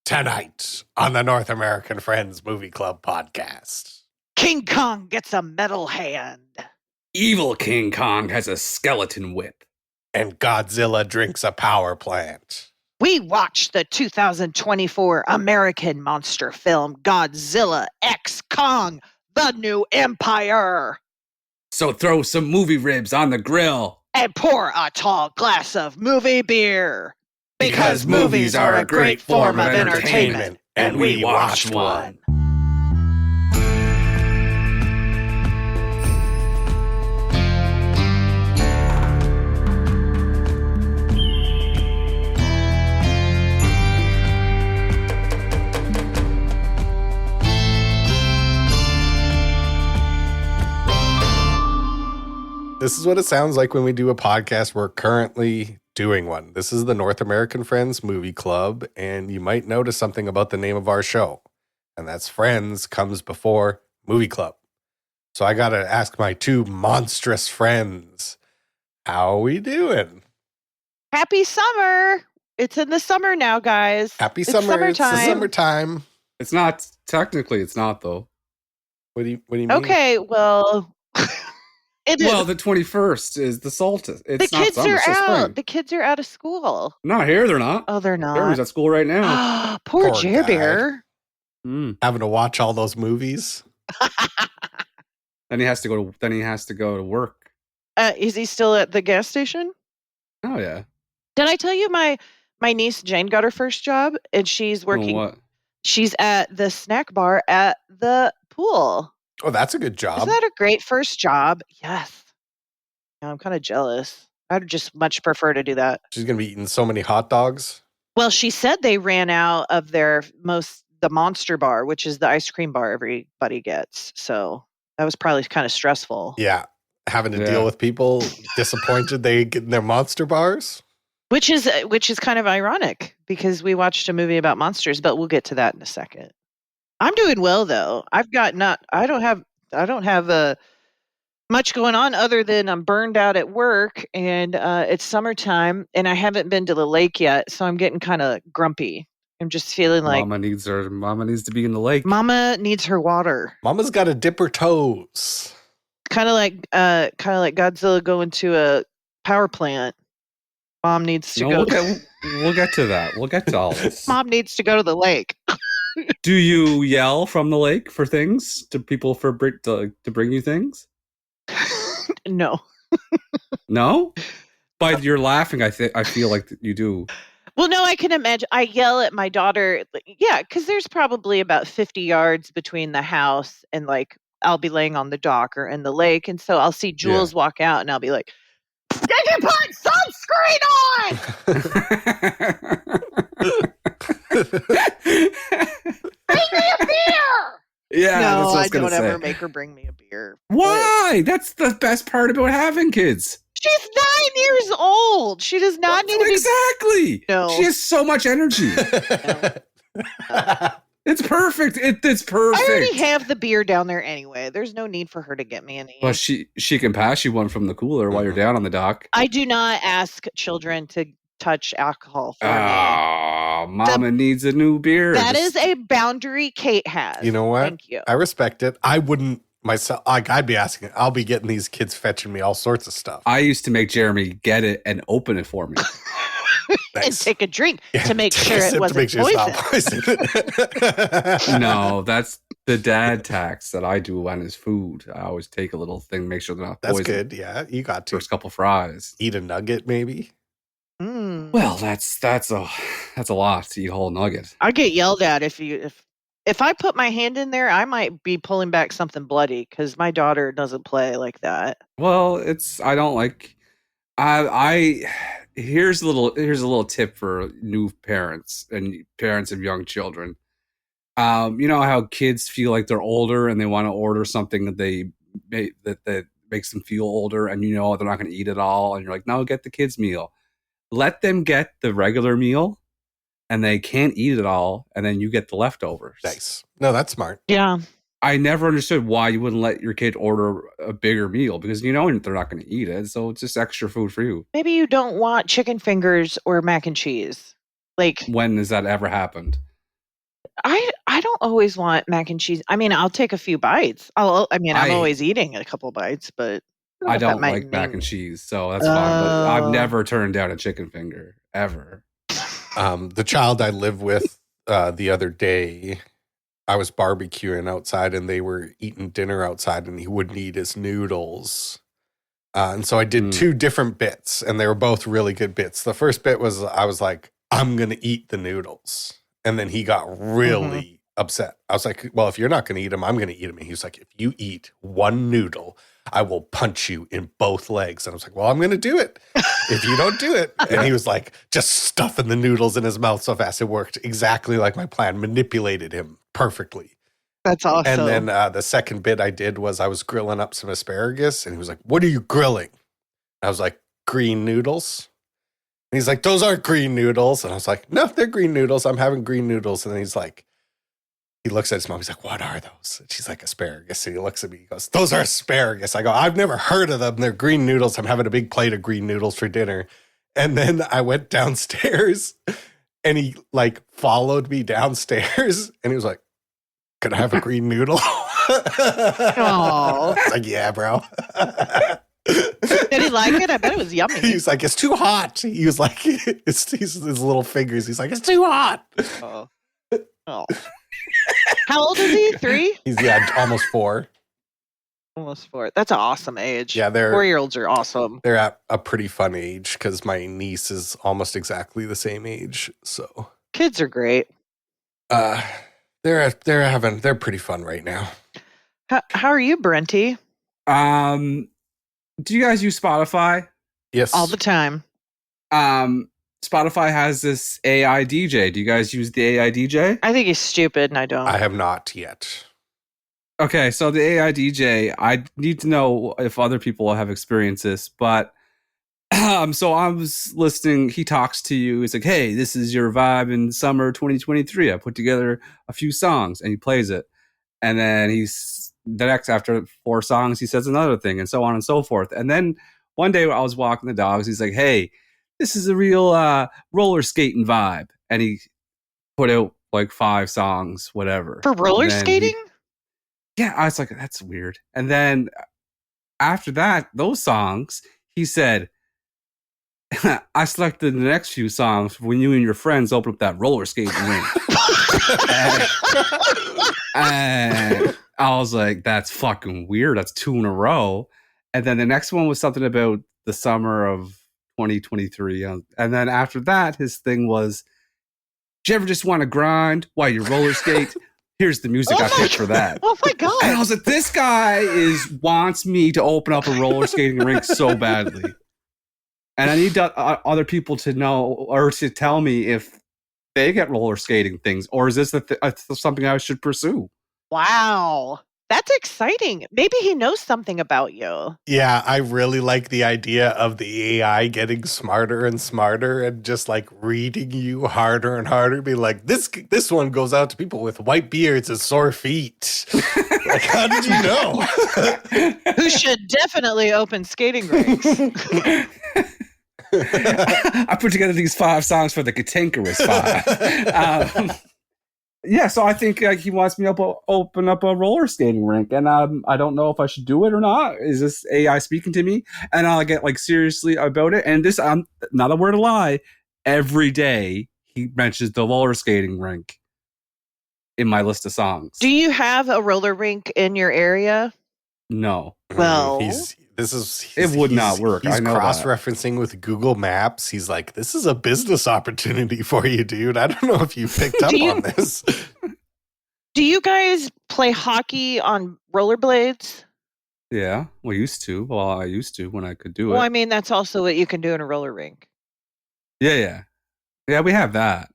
Tonight on the North American Friends Movie Club podcast. King Kong gets a metal hand. Evil King Kong has a skeleton whip. And Godzilla drinks a power plant. We watched the 2024 American monster film Godzilla x Kong, The New Empire. So throw some movie ribs on the grill. And pour a tall glass of movie beer. Because movies are a great form of entertainment, and we watched one. This is what it sounds like when we do a podcast. We're currently doing one. This is the North American Friends Movie Club, and you might notice something about the name of our show, and that's Friends comes before Movie Club. So I got to ask my two monstrous friends, how are we doing? Happy summer. It's in the summer now, guys. Happy It's summer. It's the summertime. summertime. It's not, technically it's not though. What do you mean? Okay, well, it is. Well, the 21st is the solstice. It's The not kids summer, are it's just out. spring. The kids are out of school. Not here, they're not. Oh, they're Jeremy's not. at school right now. Poor Poor Jer guy. Bear. Having to watch all those movies? Then he has to go to work. Is he still at the gas station? Oh yeah. Did I tell you my niece Jane got her first job and she's working? What? She's at the snack bar at the pool. Oh, that's a good job. Isn't that a great first job? Yes. Yeah, I'm kind of jealous. I'd just much prefer to do that. She's going to be eating so many hot dogs. Well, she said they ran out of the Monster Bar, which is the ice cream bar everybody gets. So that was probably kind of stressful. Yeah. Having to Yeah. deal with people disappointed they get in their monster bars. Which is kind of ironic because we watched a movie about monsters, but we'll get to that in a second. I'm doing well though. I don't have much going on other than I'm burned out at work and it's summertime and I haven't been to the lake yet, so I'm getting kind of grumpy. I'm just feeling like Mama needs to be in the lake. Mama needs her water. Mama's got to dip her toes. Kind of like Godzilla going to a power plant. Mom needs to go. We'll get to that. We'll get to all this. Mom needs to go to the lake. Do you yell from the lake for things to people to bring you things? No. No, but you're laughing. I feel like you do. Well, no, I can imagine. I yell at my daughter. Yeah, because there's probably about 50 yards between the house and like I'll be laying on the dock or in the lake, and so I'll see Jules walk out, and I'll be like, "Did you put sunscreen on? Bring me a beer!" Yeah, that's No, what I I was gonna don't say. ever make her bring me a beer. Why? That's the best part about having kids. She's 9 years old. She does not need to be. Exactly. No. She has so much energy. It's perfect. It's perfect. I already have the beer down there anyway. There's no need for her to get me any. Well, she can pass you one from the cooler while you're down on the dock. I do not ask children to touch alcohol for me. Oh, Mama needs a new beer. That is a boundary Kate has. You know what? Thank you. I respect it. I wouldn't myself. I'd be asking. I'll be getting these kids fetching me all sorts of stuff. I used to make Jeremy get it and open it for me. And Nice. take a drink to make Take sure a it sip wasn't to make sure poison. it's not poison. No, that's the dad tax that I do on his food. I always take a little thing, make sure they're not That's poison. good. Yeah, you got to First couple fries. eat a nugget, maybe. Mm. Well, that's a lot to eat a whole nugget. I get yelled at if I put my hand in there. I might be pulling back something bloody because my daughter doesn't play like that. Well, I don't like. Here's a little tip for new parents and parents of young children. You know how kids feel like they're older and they want to order something that makes them feel older, and you know they're not going to eat it all, and you're like, no, get the kids meal. Let them get the regular meal, and they can't eat it all, and then you get the leftovers. Nice. No, that's smart. Yeah. I never understood why you wouldn't let your kid order a bigger meal, because you know they're not going to eat it, so it's just extra food for you. Maybe you don't want chicken fingers or mac and cheese. Like, When has that ever happened? I don't always want mac and cheese. I mean, I'll take a few bites. I'm always eating a couple bites, but I don't like mac and cheese, so that's fine. But I've never turned down a chicken finger ever. The child I live with the other day, I was barbecuing outside and they were eating dinner outside and he wouldn't eat his noodles. And so I did 2 different bits and they were both really good bits. The first bit was I was like, I'm going to eat the noodles. And then he got really upset. I was like, well, if you're not going to eat them, I'm going to eat them. And he was like, if you eat one noodle, I will punch you in both legs. And I was like, well, I'm going to do it if you don't do it. And he was like, just stuffing the noodles in his mouth so fast. It worked exactly like my plan, manipulated him perfectly. That's awesome. And then the second bit I did was I was grilling up some asparagus. And he was like, what are you grilling? I was like, green noodles. And he's like, those aren't green noodles. And I was like, no, they're green noodles. I'm having green noodles. And then he's like, he looks at his mom. He's like, what are those? And she's like, asparagus. And he looks at me. He goes, those are asparagus. I go, I've never heard of them. They're green noodles. I'm having a big plate of green noodles for dinner. And then I went downstairs and he like followed me downstairs. And he was like, can I have a green noodle? Oh, I was like, yeah, bro. did he like it? I bet it was yummy. He's like, it's too hot. He was like, it's his little fingers. He's like, it's too hot. Oh. How old is he? 3? He's almost 4. Almost 4. That's an awesome age. Yeah, 4-year-olds are awesome. They're at a pretty fun age because my niece is almost exactly the same age. So kids are great. They're pretty fun right now. How are you, Brenty? Do you guys use Spotify? Yes, all the time. Spotify has this AI DJ. Do you guys use the AI DJ? I think he's stupid, and I don't. I have not yet. Okay, so the AI DJ, I need to know if other people have experienced this, but so I was listening, he talks to you, he's like, hey, this is your vibe in summer 2023. I put together a few songs, and he plays it. And then after 4 songs, he says another thing, and so on and so forth. And then one day I was walking the dogs, he's like, hey, this is a real roller skating vibe. And he put out like 5 songs, whatever. For roller skating? Yeah, I was like, that's weird. And then after that, those songs, he said, I selected the next few songs when you and your friends open up that roller skating rink. and I was like, that's fucking weird. That's 2 in a row. And then the next one was something about the summer of 2023. And then after that, his thing was, do you ever just want to grind while you roller skate? Here's the music I picked for that. Oh my God. And I was like, this guy wants me to open up a roller skating rink so badly. And I need other people to know or to tell me if they get roller skating things, or is this something I should pursue? Wow. That's exciting. Maybe he knows something about you. Yeah, I really like the idea of the AI getting smarter and smarter and just like reading you harder and harder. Be like, this one goes out to people with white beards and sore feet. Like, how did you know? Who should definitely open skating rinks. I put together these 5 songs for the Katinkerous 5. Yeah, so I think he wants me to open up a roller skating rink, and I don't know if I should do it or not. Is this AI speaking to me? And I'll get like seriously about it. And this, I'm not a word to lie. Every day he mentions the roller skating rink in my list of songs. Do you have a roller rink in your area? No. Well, it would not work. He's I know cross-referencing with Google Maps. He's like, this is a business opportunity for you, dude. I don't know if you picked up on this. Do you guys play hockey on rollerblades? Yeah, we used to. Well, I used to when I could do it. Well, I mean, that's also what you can do in a roller rink. Yeah, we have that.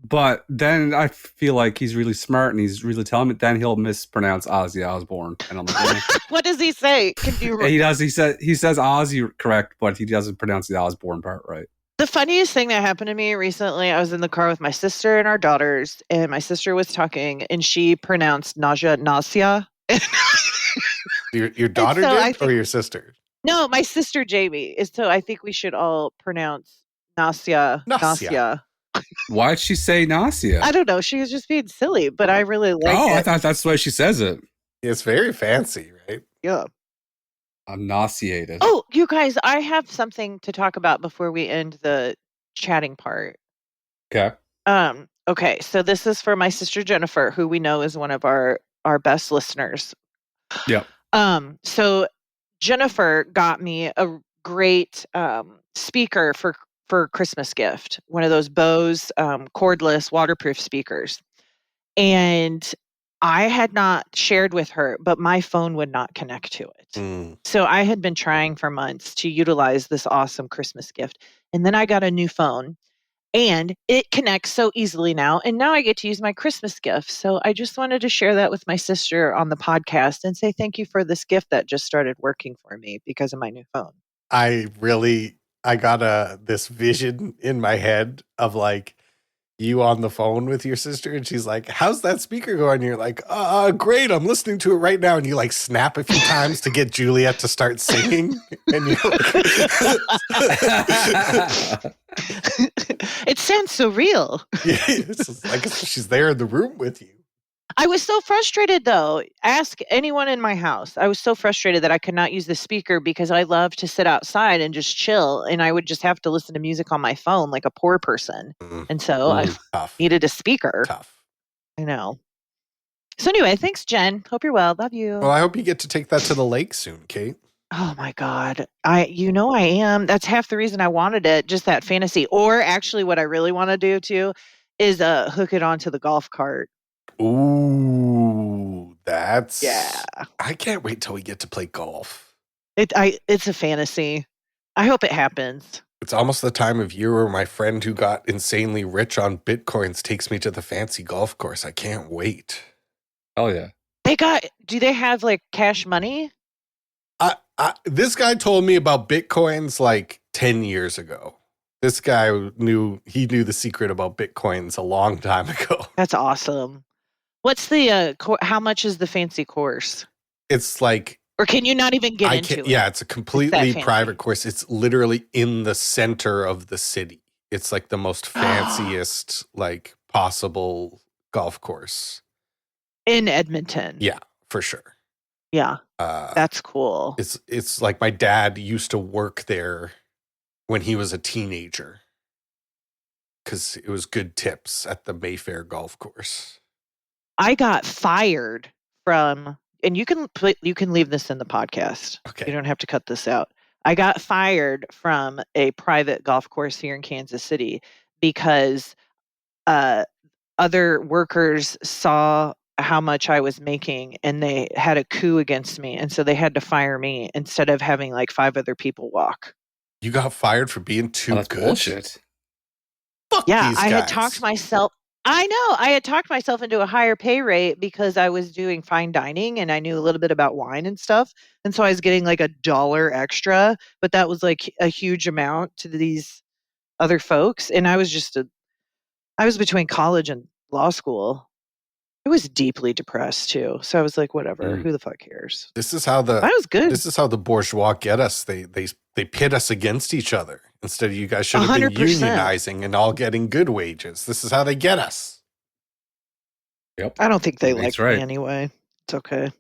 But then I feel like he's really smart and he's really telling me. Then he'll mispronounce Ozzy Osbourne, and I'm like, what does he say? Can you? He does. He says Ozzy correct, but he doesn't pronounce the Osbourne part right. The funniest thing that happened to me recently, I was in the car with my sister and our daughters, and my sister was talking, and she pronounced nausea. Your daughter did, or your sister? No, my sister Jamie. So I think we should all pronounce nausea. Why'd she say nausea? I don't know. She was just being silly, but I really like it. I thought that's why she says it. It's very fancy, right? Yeah. I'm nauseated. Oh, you guys, I have something to talk about before we end the chatting part. Okay. Okay, so this is for my sister Jennifer, who we know is one of our best listeners. Yeah. So Jennifer got me a great speaker for Christmas gift, one of those Bose cordless waterproof speakers. And I had not shared with her, but my phone would not connect to it. So I had been trying for months to utilize this awesome Christmas gift. And then I got a new phone and it connects so easily now. And now I get to use my Christmas gift. So I just wanted to share that with my sister on the podcast and say thank you for this gift that just started working for me because of my new phone. I got this vision in my head of like you on the phone with your sister and she's like, how's that speaker going? And you're like, great, I'm listening to it right now. And you like snap a few times to get Juliet to start singing. And you're like it sounds so real. Yeah, it's like she's there in the room with you. I was so frustrated, though. Ask anyone in my house. I was so frustrated that I could not use the speaker because I love to sit outside and just chill. And I would just have to listen to music on my phone like a poor person. And so I needed a speaker. Tough. I know. So anyway, thanks, Jen. Hope you're well. Love you. Well, I hope you get to take that to the lake soon, Kate. Oh my God. I am. That's half the reason I wanted it, just that fantasy. Or actually what I really want to do too is hook it onto the golf cart. Ooh, that's... Yeah. I can't wait till we get to play golf. It's a fantasy. I hope it happens. It's almost the time of year where my friend who got insanely rich on Bitcoins takes me to the fancy golf course. I can't wait. Oh, yeah. Do they have like cash money? This guy told me about Bitcoins like 10 years ago. This guy knew the secret about Bitcoins a long time ago. That's awesome. What's the, how much is the fancy course? It's like... Or can you not even get into it? Yeah, it's a completely private course. It's literally in the center of the city. It's like the most fanciest like possible golf course. In Edmonton. Yeah, for sure. Yeah, that's cool. It's like my dad used to work there when he was a teenager because it was good tips at the Mayfair golf course. I got fired from, and you can leave this in the podcast. Okay. You don't have to cut this out. I got fired from a private golf course here in Kansas City because other workers saw how much I was making and they had a coup against me. And so they had to fire me instead of having like 5 other people walk. You got fired for being too good? Bullshit. Fuck yeah, these guys. I had talked myself into a higher pay rate because I was doing fine dining and I knew a little bit about wine and stuff. And so I was getting like $1 extra, but that was like a huge amount to these other folks. And I was between college and law school. I was deeply depressed too. So I was like, whatever, who the fuck cares? This is how that was good. This is how the bourgeois get us. They pit us against each other. Instead of you guys should have been 100%. unionizing and all getting good wages. This is how they get us. Yep. I don't think they like right. me anyway. It's okay.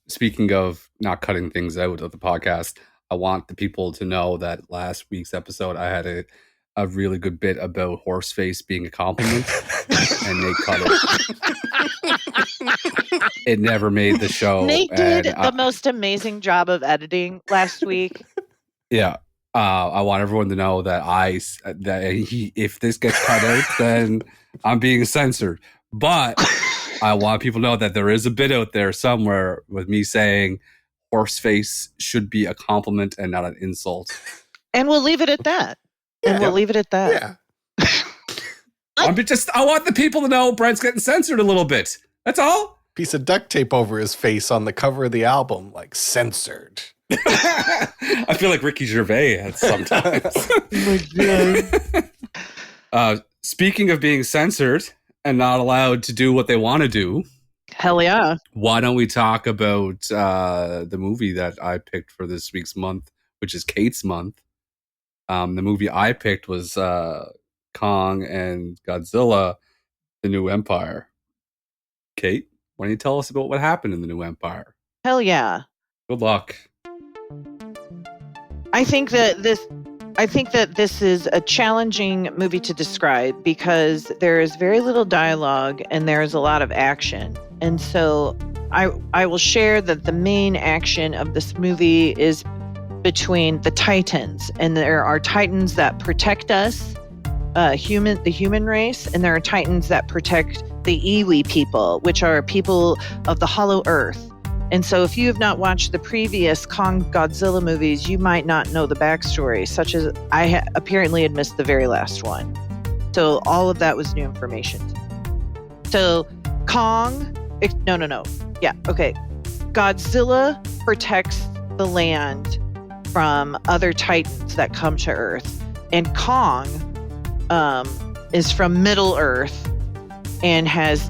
Speaking of not cutting things out of the podcast, I want the people to know that last week's episode, I had a really good bit about horseface being a compliment, and they cut it. It never made the show. Nate did the most amazing job of editing last week. Yeah. I want everyone to know that if this gets cut out, then I'm being censored. But I want people to know that there is a bit out there somewhere with me saying horseface should be a compliment and not an insult. And we'll leave it at that. Yeah. We'll leave it at that. Yeah. I want the people to know Brent's getting censored a little bit. That's all. Piece of duct tape over his face on the cover of the album, like censored. I feel like Ricky Gervais had sometimes. Speaking of being censored and not allowed to do what they want to do. Hell yeah. Why don't we talk about the movie that I picked for this week's month, which is Kate's month. The movie I picked was Kong and Godzilla, the New Empire. Kate, why don't you tell us about what happened in the New Empire? Hell yeah. Good luck. I think that this is a challenging movie to describe because there is very little dialogue and there is a lot of action. And so I will share that the main action of this movie is between the Titans, and there are Titans that protect us, the human race, and there are Titans that protect the Iwi people, which are people of the Hollow Earth. And so if you have not watched the previous Kong Godzilla movies, you might not know the backstory, such as I apparently had missed the very last one. So all of that was new information. So Godzilla protects the land from other Titans that come to Earth. And Kong is from Middle Earth and has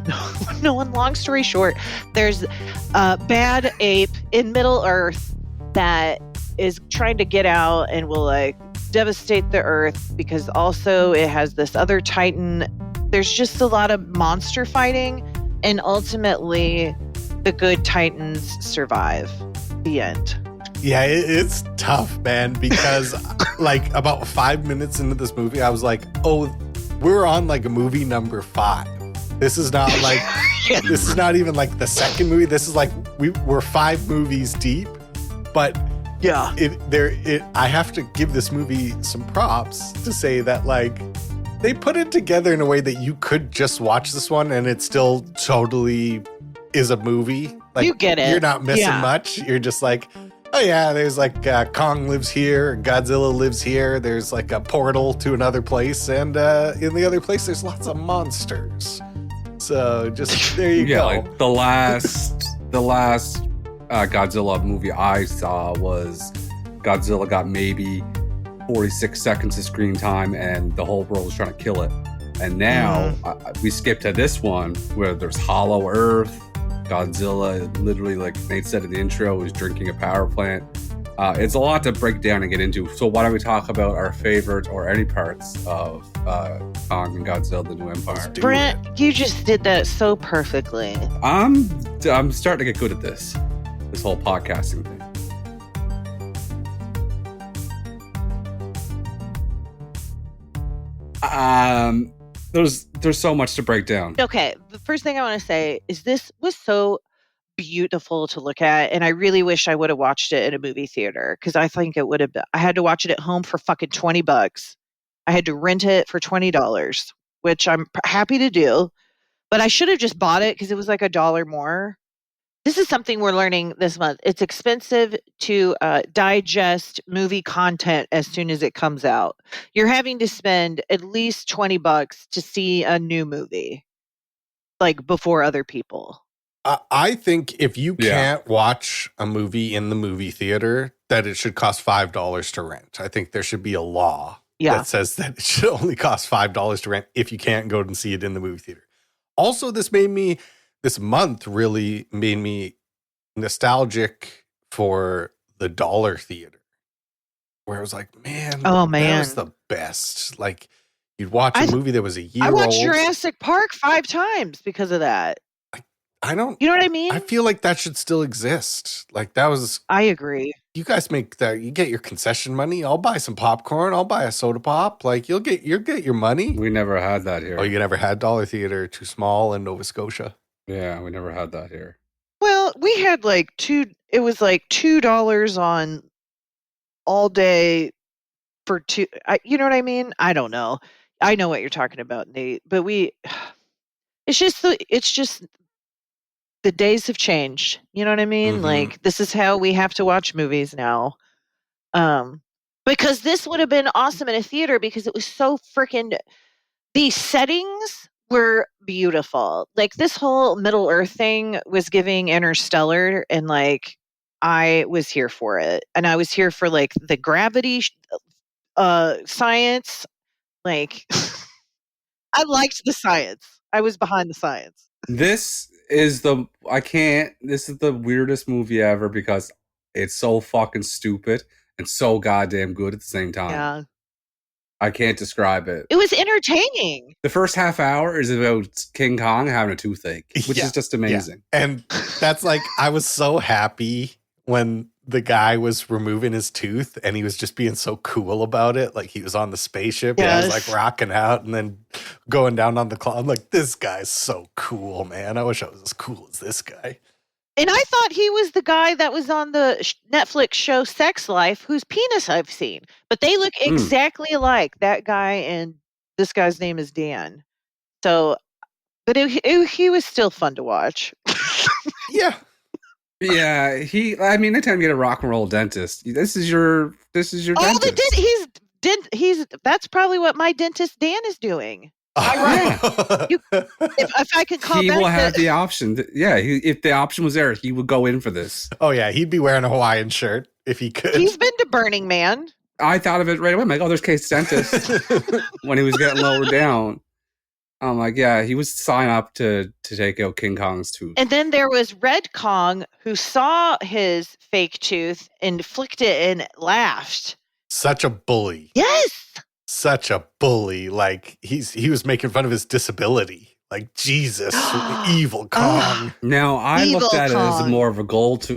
no one. Long story short, there's a bad ape in Middle Earth that is trying to get out and will like devastate the Earth because also it has this other Titan. There's just a lot of monster fighting, and ultimately the good Titans survive. The end. Yeah, it's tough, man, because like about 5 minutes into this movie, I was like, oh, we're on like a movie number 5. This is not like, this is not even like the second movie. This is like, we're 5 movies deep, but yeah, I have to give this movie some props to say that like, they put it together in a way that you could just watch this one and it still totally is a movie. Like, you get it. You're not missing much. You're just like, oh yeah, there's like Kong lives here, Godzilla lives here. There's like a portal to another place, and in the other place, there's lots of monsters. So just there you go. Like the last Godzilla movie I saw was Godzilla got maybe 46 seconds of screen time, and the whole world was trying to kill it. And now we skip to this one where there's Hollow Earth. Godzilla, literally, like Nate said in the intro, is drinking a power plant. It's a lot to break down and get into. So why don't we talk about our favorite or any parts of Kong and Godzilla: The New Empire? Brent, you just did that so perfectly. I'm starting to get good at this whole podcasting thing. There's so much to break down. Okay, the first thing I want to say is this was so beautiful to look at, and I really wish I would have watched it in a movie theater because I think it would have been. I had to watch it at home for fucking $20. I had to rent it for $20, which I'm happy to do, but I should have just bought it because it was like $1 more. This is something we're learning this month. It's expensive to digest movie content as soon as it comes out. You're having to spend at least $20 to see a new movie, like before other people. I think if you can't watch a movie in the movie theater, that it should cost $5 to rent. I think there should be a law that says that it should only cost $5 to rent if you can't go and see it in the movie theater. Also, this month really made me nostalgic for the dollar theater, where I was like, man, that was the best. Like, you'd watch a movie that was a year old. I watched Jurassic Park 5 times because of that. I don't. You know what I mean? I feel like that should still exist. Like, that was. I agree. You guys make that. You get your concession money. I'll buy some popcorn. I'll buy a soda pop. Like, you'll get your money. We never had that here. Oh, you never had dollar theater? Too small in Nova Scotia. Yeah, we never had that here. Well, we had like it was like $2 on all day for 2. You know what I mean? I don't know. I know what you're talking about, Nate. But it's just the days have changed. You know what I mean? Mm-hmm. Like, this is how we have to watch movies now. Because this would have been awesome in a theater because it was so freaking. The settings were beautiful. Like, this whole Middle Earth thing was giving Interstellar, and like I was here for it. And I was here for like the gravity science. Like, I liked the science. I was behind the science. This is the weirdest movie ever because it's so fucking stupid and so goddamn good at the same time. Yeah. I can't describe it. It was entertaining. The first half hour is about King Kong having a toothache, which is just amazing. Yeah. And that's like, I was so happy when the guy was removing his tooth and he was just being so cool about it. Like he was on the spaceship and he was like rocking out and then going down on the cloud. I'm like, this guy's so cool, man. I wish I was as cool as this guy. And I thought he was the guy that was on the Netflix show Sex Life, whose penis I've seen. But they look exactly alike, that guy, and this guy's name is Dan. So, but he was still fun to watch. Yeah. Yeah, anytime you get a rock and roll dentist, this is your dentist. That's probably what my dentist Dan is doing. If I could call he will have the option. If the option was there, he would go in for this. Oh yeah, he'd be wearing a Hawaiian shirt if he could. He's been to Burning Man. I thought of it right away. I'm like, oh, there's Kate's dentist. When he was getting lowered down, I'm like, yeah, he was sign up to take out King Kong's tooth. And then there was Red Kong, who saw his fake tooth and flicked it and laughed. Such a bully. Yes. Such a bully. Like he was making fun of his disability. Like, Jesus, evil Kong. Now I looked at it as more of a gold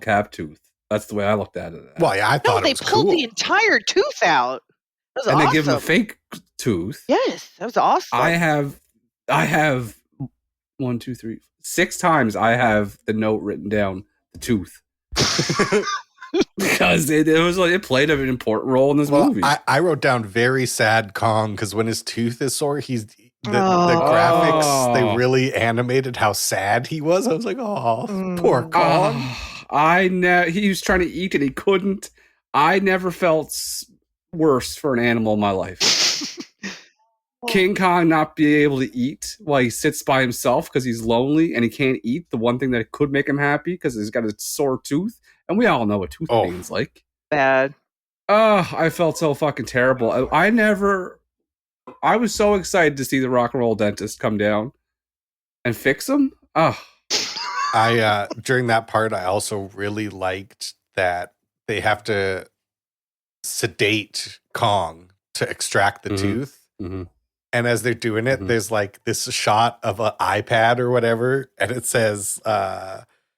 cap tooth. That's the way I looked at it. Well, yeah, I thought it was cool. They pulled the entire tooth out. That was awesome. They give him a fake tooth. Yes, that was awesome. I have 1, 2, 3, 6 times I have the note written down, the tooth. Because it played an important role in this movie. I wrote down very sad Kong because when his tooth is sore, the graphics, they really animated how sad he was. I was like, oh, poor Kong. He was trying to eat and he couldn't. I never felt worse for an animal in my life. King Kong not be able to eat while he sits by himself because he's lonely and he can't eat the one thing that could make him happy because he's got a sore tooth. And we all know what tooth pain's like. Bad. I felt so fucking terrible. I was so excited to see the rock and roll dentist come down and fix him. During that part, I also really liked that they have to sedate Kong to extract the tooth. Mm-hmm. And as they're doing it, there's like this shot of an iPad or whatever, and it says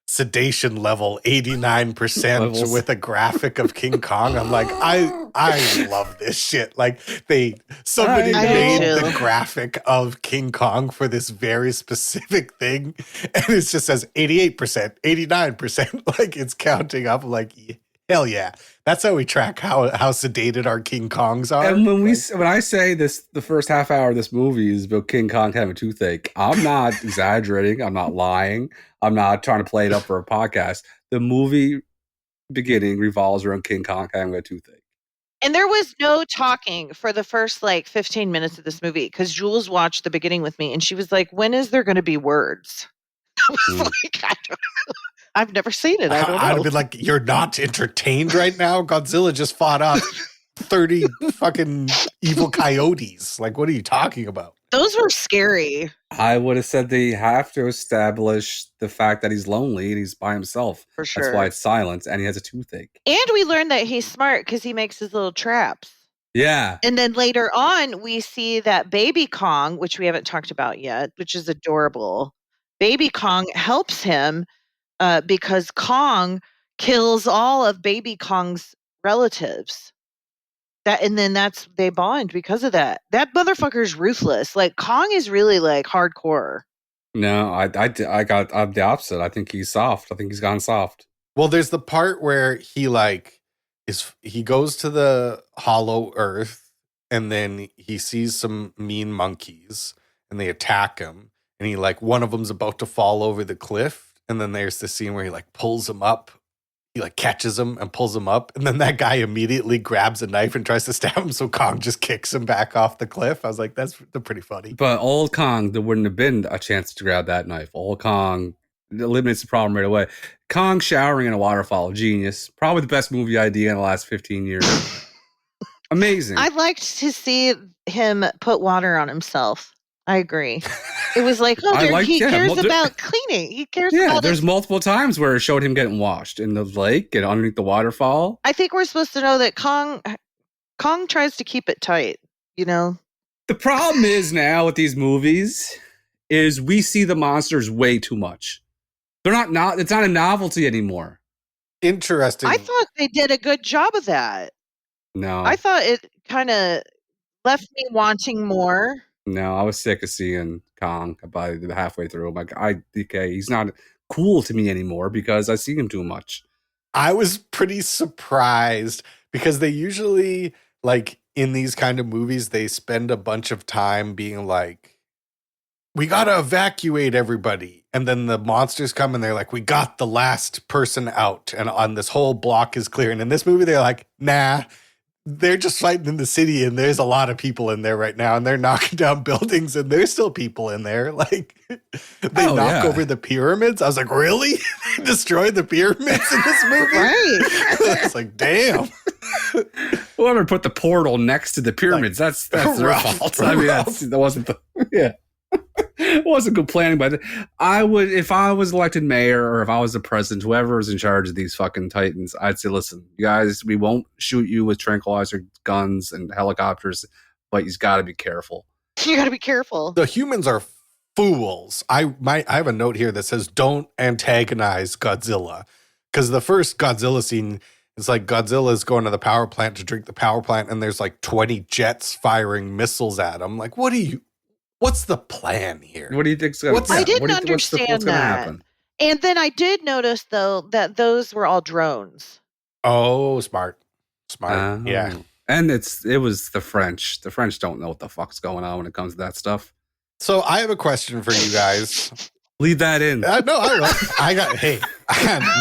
sedation level 89% with a graphic of King Kong. I'm like, I love this shit. Like somebody made the graphic of King Kong for this very specific thing, and it just says 88%, 89%. Like it's counting up. Like, hell yeah. That's how we track how sedated our King Kongs are. And when I say this, the first half hour of this movie is about King Kong having a toothache, I'm not exaggerating. I'm not lying. I'm not trying to play it up for a podcast. The movie beginning revolves around King Kong having a toothache. And there was no talking for the first 15 minutes of this movie because Jules watched the beginning with me and she was like, when is there going to be words? I was like, I don't know. I've never seen it. I don't know. I'd be like, you're not entertained right now? Godzilla just fought off 30 fucking evil coyotes. Like, what are you talking about? Those were scary. I would have said they have to establish the fact that he's lonely and he's by himself. For sure. That's why it's silent and he has a toothache. And we learned that he's smart because he makes his little traps. Yeah. And then later on, we see that baby Kong, which we haven't talked about yet, which is adorable. Baby Kong helps him because Kong kills all of baby Kong's relatives. They bond because of that. That motherfucker's ruthless. Like Kong is really hardcore. No, I'm the opposite. I think he's soft. I think he's gone soft. Well, there's the part where he goes to the hollow earth and then he sees some mean monkeys and they attack him and he one of them's about to fall over the cliff. And then there's the scene where he pulls him up. He catches him and pulls him up. And then that guy immediately grabs a knife and tries to stab him. So Kong just kicks him back off the cliff. I was like, that's pretty funny. But old Kong, there wouldn't have been a chance to grab that knife. Old Kong eliminates the problem right away. Kong showering in a waterfall, genius. Probably the best movie idea in the last 15 years. Amazing. I'd like to see him put water on himself. I agree. It was he cares about cleaning. He cares about there's multiple times where it showed him getting washed in the lake and underneath the waterfall. I think we're supposed to know that Kong Kong tries to keep it tight, you know? The problem is now with these movies is we see the monsters way too much. They're not it's not a novelty anymore. Interesting. I thought they did a good job of that. No. I thought it kind of left me wanting more. No, I was sick of seeing Kong by halfway through. I'm like, okay, he's not cool to me anymore because I see him too much. I was pretty surprised because they usually, like, in these kind of movies, they spend a bunch of time being like, we got to evacuate everybody. And then the monsters come and they're like, we got the last person out and on this whole block is clear. And in this movie, they're like, nah, they're just fighting in the city and there's a lot of people in there right now and they're knocking down buildings and there's still people in there. Like, they knock over the pyramids. I was like, really? They destroyed the pyramids in this movie? Right. It's like, damn. Whoever put the portal next to the pyramids, that's their fault. I mean, that wasn't the, it wasn't good planning, but I would, if I was elected mayor or if I was the president, whoever was in charge of these fucking Titans, I'd say, listen, you guys, we won't shoot you with tranquilizer guns and helicopters, but you've got to be careful. You got to be careful. The humans are fools. I have a note here that says, don't antagonize Godzilla. Because the first Godzilla scene, it's like Godzilla's going to the power plant to drink the power plant, and there's like 20 jets firing missiles at him. Like, what's the plan here? What do you think's going to happen? I didn't understand that. Happen? And then I did notice, though, that those were all drones. Oh, smart. Yeah. And it was the French. The French don't know what the fuck's going on when it comes to that stuff. So I have a question for you guys. Leave that in. No, I got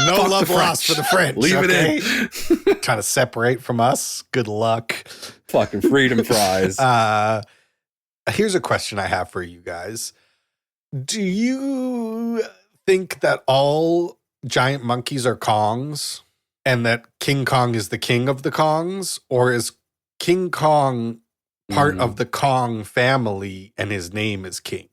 no love lost for the French. Leave it in. Trying to separate from us. Good luck. Fucking freedom fries. Here's a question I have for you guys. Do you think that all giant monkeys are Kongs and that King Kong is the king of the Kongs? Or is King Kong part of the Kong family and his name is King?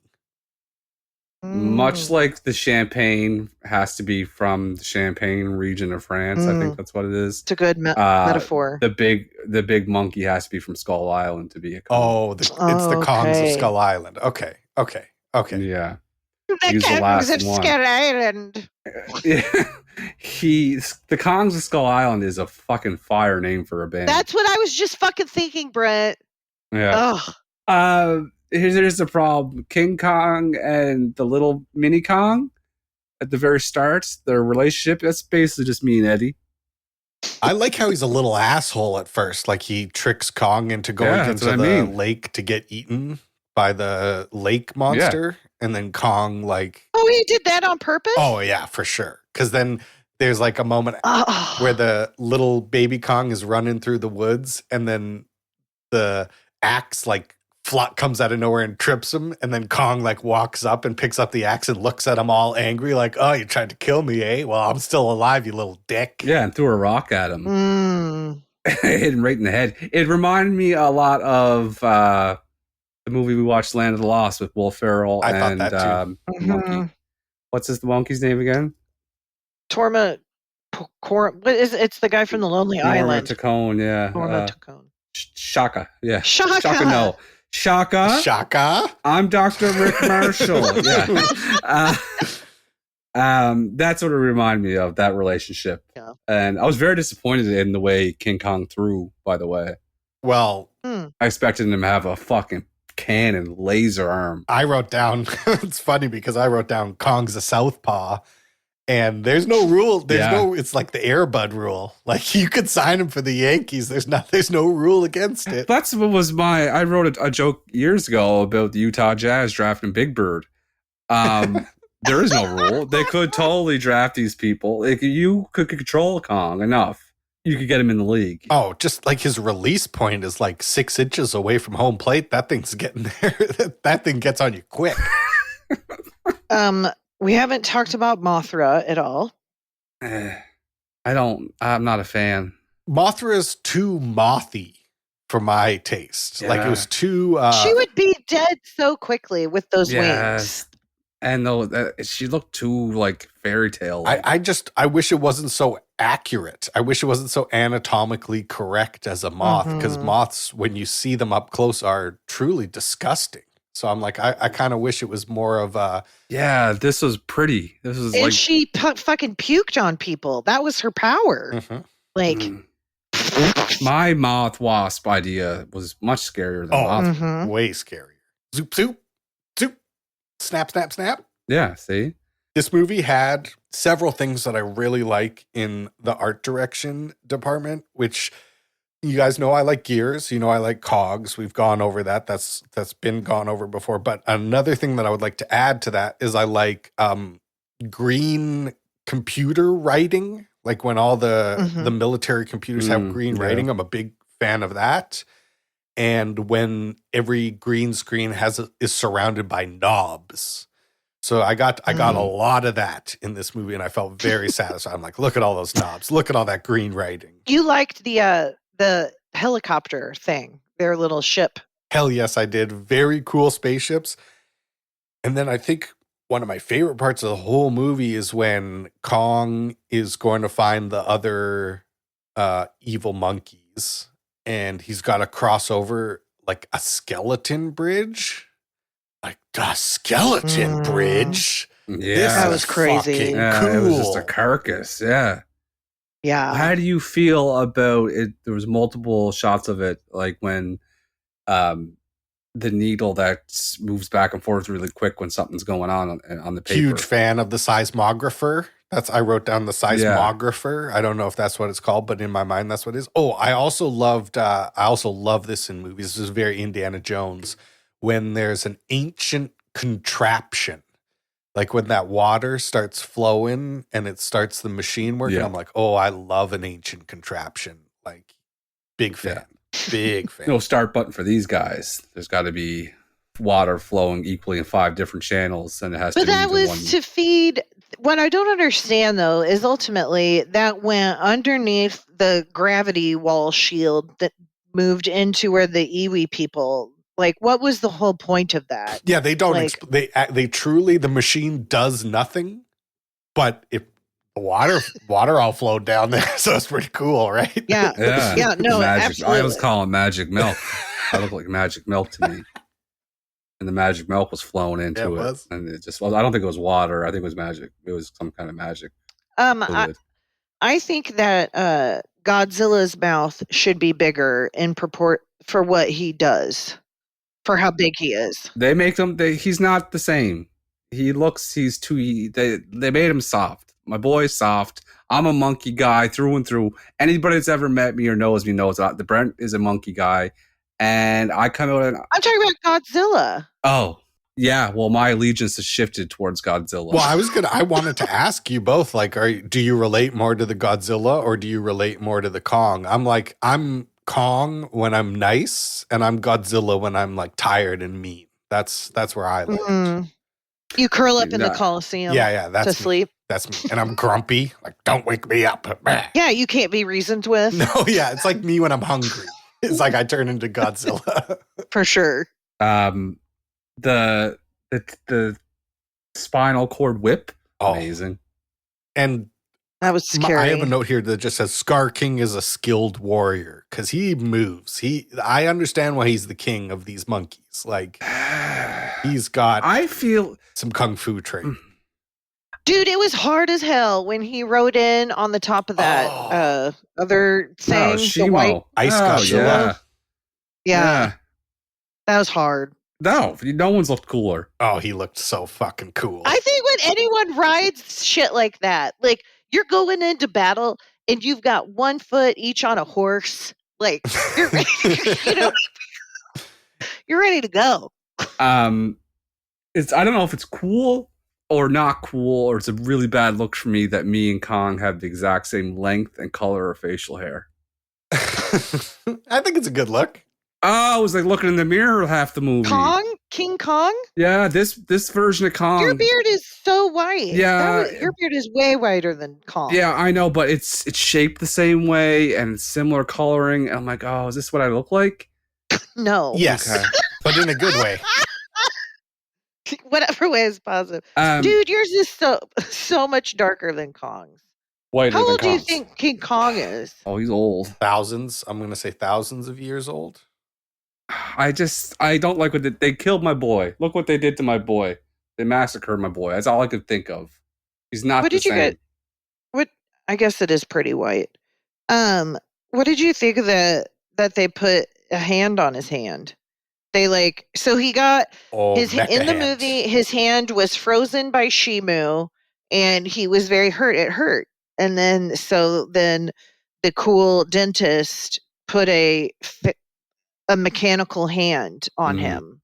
Much like the champagne has to be from the Champagne region of France. I think that's what it is. It's a good metaphor. The big monkey has to be from Skull Island to be a Kong. Oh, it's the Kongs of Skull Island. Okay. Yeah. The Kongs of Skull Island. The Kongs of Skull Island is a fucking fire name for a band. That's what I was just fucking thinking, Brent. Yeah. Here's the problem. King Kong and the little mini Kong at the very start, their relationship, that's basically just me and Eddie. I like how he's a little asshole at first. Like he tricks Kong into going into the lake to get eaten by the lake monster. Yeah. And then Kong Oh, he did that on purpose? Oh, yeah, for sure. Because then there's like a moment where the little baby Kong is running through the woods and then the axe comes out of nowhere and trips him, and then Kong walks up and picks up the axe and looks at him all angry, like, "Oh, you tried to kill me, eh? Well, I'm still alive, you little dick." Yeah, and threw a rock at him. Hit him right in the head. It reminded me a lot of the movie we watched, Land of the Lost, with Will Ferrell and Monkey. What's the monkey's name again? Torma. It's the guy from the Lonely Island. Tacone, yeah. Torma Tacone. Shaka, yeah. Shaka, no. Shaka. I'm Dr. Rick Marshall. Yeah. That's what it reminded me of, that relationship. Yeah. And I was very disappointed in the way King Kong threw, by the way. Well, I expected him to have a fucking cannon laser arm. I wrote down, it's funny because I wrote down Kong's a southpaw. And there's no rule. It's like the Airbud rule. Like you could sign him for the Yankees. There's no rule against it. That's what was I wrote a joke years ago about the Utah Jazz drafting Big Bird. There is no rule. They could totally draft these people. You could control Kong enough. You could get him in the league. Oh, just like his release point is 6 inches away from home plate. That thing's getting there. That thing gets on you quick. We haven't talked about Mothra at all. I'm not a fan. Mothra's too mothy for my taste. Yeah. It was too... she would be dead so quickly with those wings. And though she looked too like fairy tale. I wish it wasn't so accurate. I wish it wasn't so anatomically correct as a moth, because moths, when you see them up close, are truly disgusting. So I'm like, I kind of wish it was more of a... Yeah, this was pretty. This was and like... she fucking puked on people. That was her power. Like... My moth wasp idea was much scarier than moth. Way scarier. Zoop, zoop, zoop. Snap, snap, snap. Yeah, see? This movie had several things that I really like in the art direction department, which you guys know I like gears. You know I like cogs. We've gone over that. That's been gone over before. But another thing that I would like to add to that is I like green computer writing. Like when all the military computers have green writing. I'm a big fan of that. And when every green screen is surrounded by knobs. So I got a lot of that in this movie, and I felt very satisfied. I'm like, look at all those knobs. Look at all that green writing. You liked the helicopter thing, their little ship. Hell yes, I did. Very cool spaceships. And then I think one of my favorite parts of the whole movie is when Kong is going to find the other evil monkeys, and he's got to cross over like a skeleton bridge. Like a skeleton bridge. Yeah, that was crazy. Yeah, cool. It was just a carcass. Yeah. Yeah. How do you feel about it? There was multiple shots of it, like when the needle that moves back and forth really quick when something's going on the paper. Huge fan of the seismographer. I wrote down the seismographer. Yeah. I don't know if that's what it's called, but in my mind, that's what it is. Oh, I also love this in movies. This is very Indiana Jones. When there's an ancient contraption, like when that water starts flowing and it starts the machine working, I'm like, oh, I love an ancient contraption. Like, big fan. Big fan. No start button for these guys. There's got to be water flowing equally in 5 different channels, and it has to be But that was to feed. What I don't understand, though, is ultimately that went underneath the gravity wall shield that moved into where the Iwi people... Like, what was the whole point of that? Yeah, they don't. They truly, the machine does nothing, but if the water all flowed down there, so it's pretty cool, right? Yeah. No, absolutely. I always call it magic milk. I look like magic milk to me, and the magic milk was flowing into it, and it just. Well, I don't think it was water. I think it was magic. It was some kind of magic. I think that Godzilla's mouth should be bigger in purport for what he does. For how big he is. They make him, he's not the same. They made him soft. My boy's soft. I'm a monkey guy through and through. Anybody that's ever met me or knows me knows that the Brent is a monkey guy. And I come out and... I'm talking about Godzilla. Oh, yeah. Well, my allegiance has shifted towards Godzilla. Well, I wanted to ask you both, like, do you relate more to the Godzilla or do you relate more to the Kong? I'm Kong when I'm nice, and I'm Godzilla when I'm like tired and mean. That's where I land. You curl up in the Coliseum. Yeah, that's to sleep. That's me. And I'm grumpy. Like, don't wake me up. Yeah, you can't be reasoned with. No, yeah, it's like me when I'm hungry. It's like I turn into Godzilla. For sure. The spinal cord whip, amazing. And that was scary. I have a note here that just says Scar King is a skilled warrior because he moves. I understand why he's the king of these monkeys. Like, he's got, I feel, some kung fu training. Dude, it was hard as hell when he rode in on the top of that other thing. The white ice Godzilla. Yeah. That was hard. No one's looked cooler. Oh, he looked so fucking cool. I think when anyone rides shit like that, like, you're going into battle and you've got 1 foot each on a horse. Like, you're ready, you're ready to go. I don't know if it's cool or not cool, or it's a really bad look for me that me and Kong have the exact same length and color of facial hair. I think it's a good look. Oh, I was like looking in the mirror half the movie. King Kong? Yeah, this version of Kong. Your beard is so white. Yeah. Your beard is way whiter than Kong. Yeah, I know, but it's shaped the same way and similar coloring. And I'm like, oh, is this what I look like? No. Yes, okay. But in a good way. whatever way is positive. Dude, yours is so much darker than Kong's. Whiter How than old do you Kong's. think King Kong is? Oh, he's old. Thousands. I'm going to say thousands of years old. I don't like what they killed my boy. Look what they did to my boy. They massacred my boy. That's all I could think of. He's not What the did you same. get? What? I guess it is pretty white. What did you think that they put a hand on his hand? They so he got his mecha in the hand. movie. His hand was frozen by Shimu, and he was very hurt. It hurt, and then the cool dentist put a mechanical hand on him,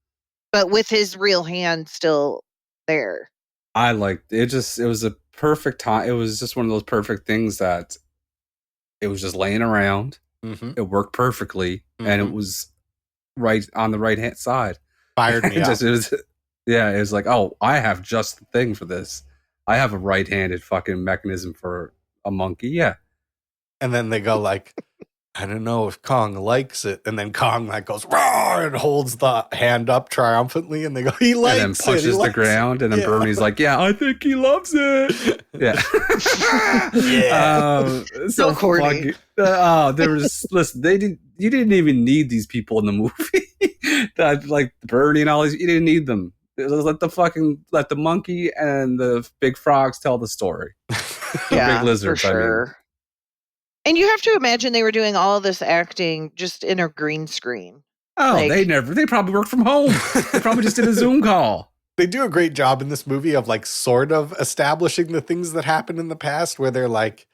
but with his real hand still there. I liked it. It was a perfect time. It was just one of those perfect things that it was just laying around. Mm-hmm. It worked perfectly, and it was right on the right hand side. Fired me up. It was like, oh, I have just the thing for this. I have a right-handed fucking mechanism for a monkey. Yeah. And then they go like, I don't know if Kong likes it. And then Kong like goes, roar, and holds the hand up triumphantly. And they go, he likes it. And then pushes the ground. And then Bernie's like, yeah, I think he loves it. Yeah. So corny. Listen, you didn't even need these people in the movie. That, like Bernie and all these, you didn't need them. Let the monkey and the big frogs tell the story. Yeah, big lizards, for sure. I mean. And you have to imagine they were doing all this acting just in a green screen. Oh, they probably worked from home. They probably just did a Zoom call. They do a great job in this movie of like sort of establishing the things that happened in the past, where they're like,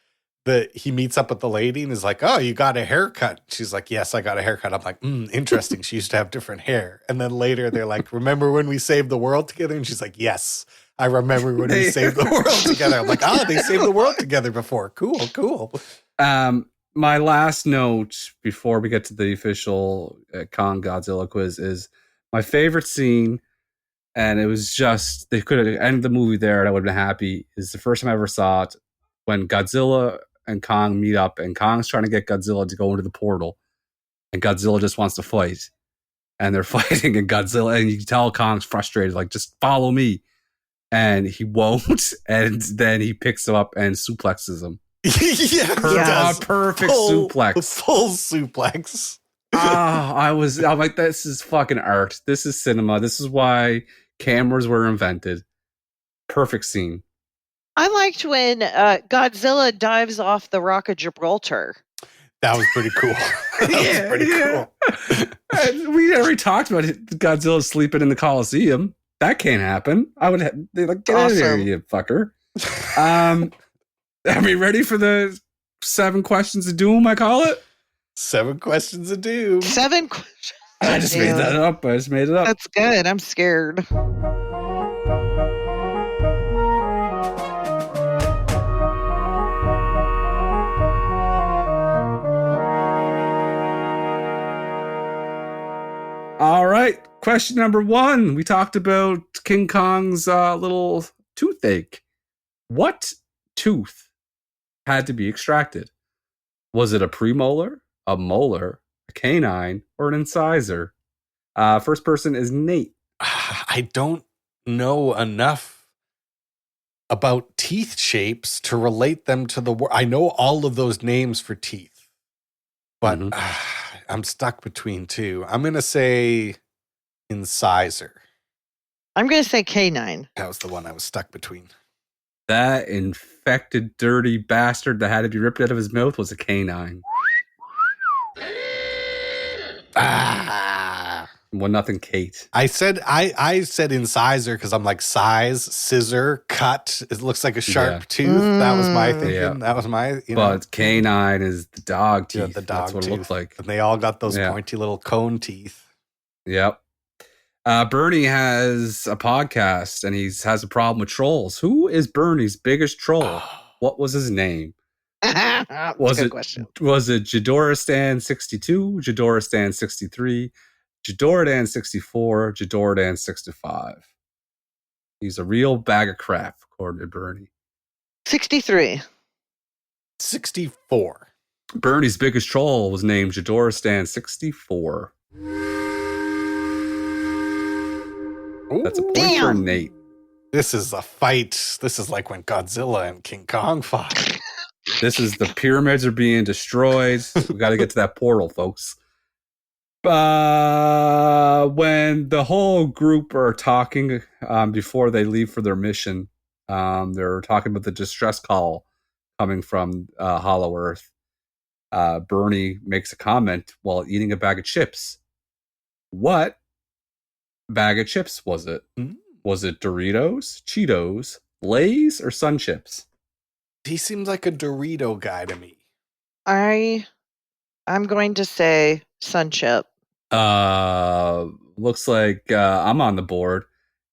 he meets up with the lady and is like, oh, you got a haircut. She's like, yes, I got a haircut. I'm like, interesting. She used to have different hair. And then later they're like, remember when we saved the world together? And she's like, yes, I remember when we saved the world together. I'm like, they saved the world together before. Cool. My last note before we get to the official Kong Godzilla quiz is my favorite scene, and it was just, they could have ended the movie there and I would have been happy, is the first time I ever saw it, when Godzilla and Kong meet up, and Kong's trying to get Godzilla to go into the portal, and Godzilla just wants to fight. And they're fighting, and Godzilla, and you can tell Kong's frustrated, like, just follow me. And he won't, and then he picks him up and suplexes him. Perfect suplex. Full suplex. I'm like, this is fucking art. This is cinema. This is why cameras were invented. Perfect scene. I liked when Godzilla dives off the Rock of Gibraltar. That was pretty cool. Cool. We already talked about it. Godzilla sleeping in the Coliseum. That can't happen. They're like, get out of here, you fucker. Are we ready for the 7 questions of doom, I call it? 7 questions of doom. 7 questions. I just made that up. That's good. I'm scared. All right. Question number 1. We talked about King Kong's little toothache. What tooth had to be extracted? Was it a premolar, a molar, a canine, or an incisor? First person is Nate. I don't know enough about teeth shapes to relate them to the word. I know all of those names for teeth, but I'm stuck between 2. I'm going to say incisor. I'm going to say canine. That was the one I was stuck between. That infected, dirty bastard that had to be ripped out of his mouth was a canine. 1-0, Kate. I said incisor because I'm like size, scissor, cut. It looks like a sharp tooth. That was my thinking. Yeah. That was my. But canine is the dog teeth. Yeah, the dog That's what tooth. It looks like. And they all got those pointy little cone teeth. Yep. Bernie has a podcast and he has a problem with trolls. Who is Bernie's biggest troll? What was his name? Was it Jadoristan 62, Jadoristan 63, Jadoridan 64, Jadoridan 65? He's a real bag of crap, according to Bernie. 63. 64. Bernie's biggest troll was named Jadoristan 64. That's a Ooh, point for Damn. Nate. this is a fight. This is like when Godzilla and King Kong fought. This is the pyramids are being destroyed. We got to get to that portal, folks. When the whole group are talking before they leave for their mission, they're talking about the distress call coming from Hollow Earth. Bernie makes a comment while eating a bag of chips. What bag of chips was it? Mm. Was it Doritos, Cheetos, Lay's, or Sun Chips? He seems like a Dorito guy to me. I'm going to say Sunchip. Looks like I'm on the board.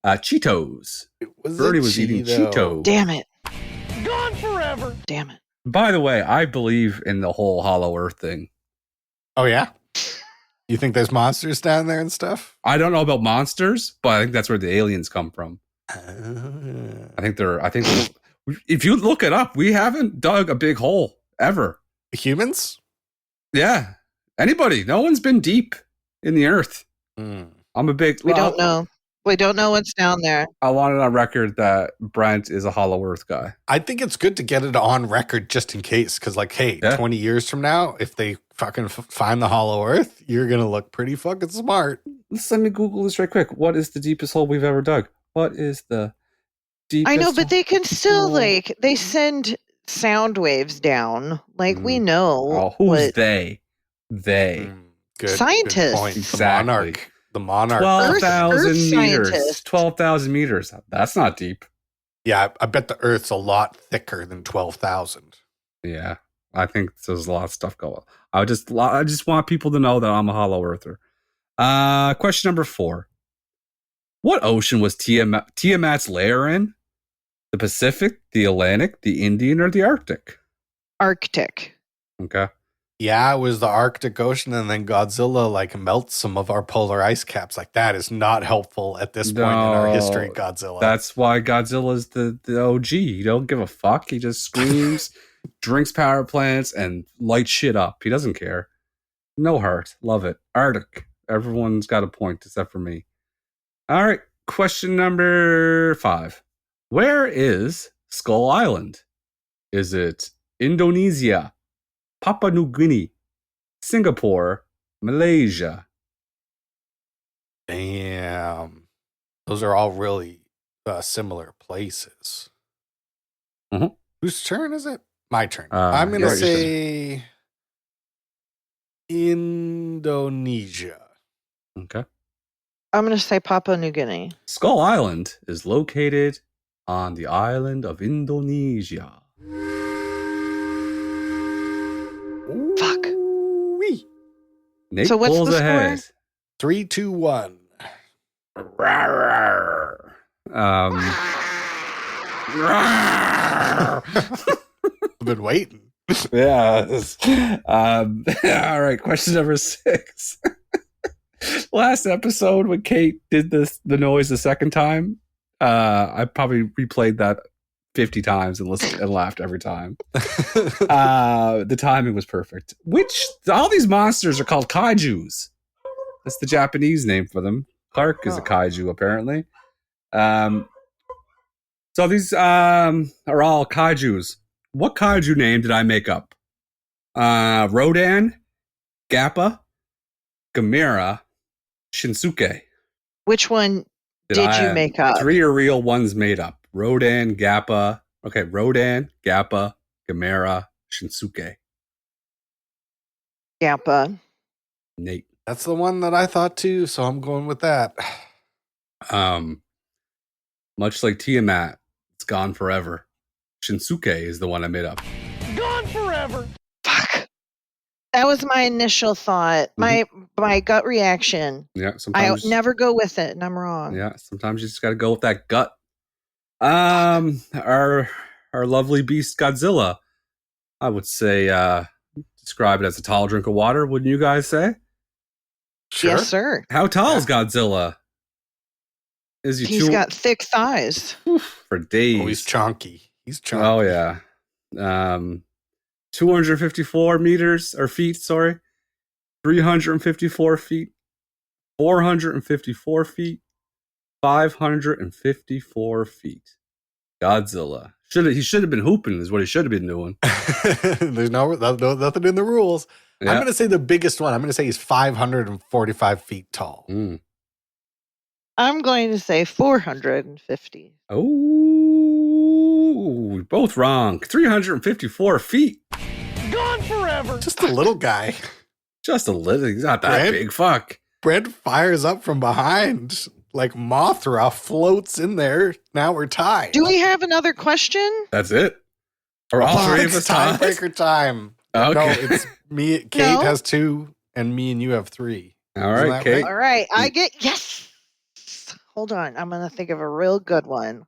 Cheetos. Bernie was eating Cheetos. Damn it. Gone forever. Damn it. By the way, I believe in the whole Hollow Earth thing. Oh, yeah? You think there's monsters down there and stuff? I don't know about monsters, but I think that's where the aliens come from. I think if you look it up, we haven't dug a big hole ever. Humans? Yeah. Anybody. No one's been deep in the earth. Mm. I'm a big... We don't know. We don't know what's down there. I want it on record that Brent is a Hollow Earth guy. I think it's good to get it on record just in case. Because, like, hey, 20 years from now, if they fucking find the Hollow Earth, you're going to look pretty fucking smart. Let me Google this right quick. What is the deepest hole we've ever dug? What is the deepest I know, but they can still, hole? like, they send sound waves down. Like, we know. Oh, who's they? They. Good. Scientists. Good point. Exactly. The monarch. 12,000 Earth meters. scientists. 12,000 meters. That's not deep. Yeah, I bet the Earth's a lot thicker than 12,000. Yeah. I think there's a lot of stuff going on. I just want people to know that I'm a Hollow Earther. Question number 4. What ocean was Tiamat's lair in? The Pacific, the Atlantic, the Indian, or the Arctic? Arctic. Okay. Yeah, it was the Arctic Ocean, and then Godzilla like melts some of our polar ice caps. Like that is not helpful at this point in our history, Godzilla. That's why Godzilla's the OG. He don't give a fuck. He just screams, drinks power plants, and lights shit up. He doesn't care. No heart. Love it. Arctic. Everyone's got a point except for me. All right. Question number 5. Where is Skull Island? Is it Indonesia, Papua New Guinea, Singapore, Malaysia? Damn. Those are all really similar places. Mhm. Whose turn is it? My turn. Uh, I'm going to your turn. say Indonesia. Okay. I'm going to say Papua New Guinea. Skull Island is located on the island of Indonesia. Fuck. Ooh-wee. Nate So what's pulls the ahead. 3, 2, 1. I've been waiting. Yeah. All right. Question number 6. Last episode when Kate did the noise the second time, I probably replayed that 50 times and listened and laughed every time. The timing was perfect. All these monsters are called kaijus. That's the Japanese name for them. Clark is a kaiju, apparently. So these are all kaijus. What kaiju name did I make up? Rodan, Gappa, Gamera, Shinsuke. Which one did you make up? 3 are real, 1's made up. Rodan, Gappa. Okay, Rodan, Gappa, Gamera, Shinsuke. Gappa. Nate. That's the one that I thought too, so I'm going with that. Much like Tiamat, it's gone forever. Shinsuke is the one I made up. Gone forever. Fuck. That was my initial thought. My gut reaction. Yeah, I sometimes never go with it, and I'm wrong. Yeah, sometimes you just got to go with that gut. Our lovely beast Godzilla, I would say, describe it as a tall drink of water. Wouldn't you guys say? Sure. Yes, sir. How tall is Godzilla? Is he He's got thick thighs. for days? Oh, he's chonky. He's chonky. Oh yeah. 254 meters or feet, sorry. 354 feet. 454 feet. 554 feet. Godzilla. He should have been hooping is what he should have been doing. There's nothing in the rules. Yeah. I'm going to say the biggest one. I'm going to say he's 545 feet tall. I'm going to say 450. Oh, both wrong. 354 feet. Gone forever. Just a little guy. Just a little. He's not that Brent? big. Fuck. Brent fires up from behind like Mothra floats in there. Now we're tied. Do we have another question? That's it. Or all three of us tied? Tiebreaker time. Okay. No, it's me. Kate No. has 2, and me and you have 3. All Isn't right, that Kate. All right. I get yes. Hold on. I'm going to think of a real good one.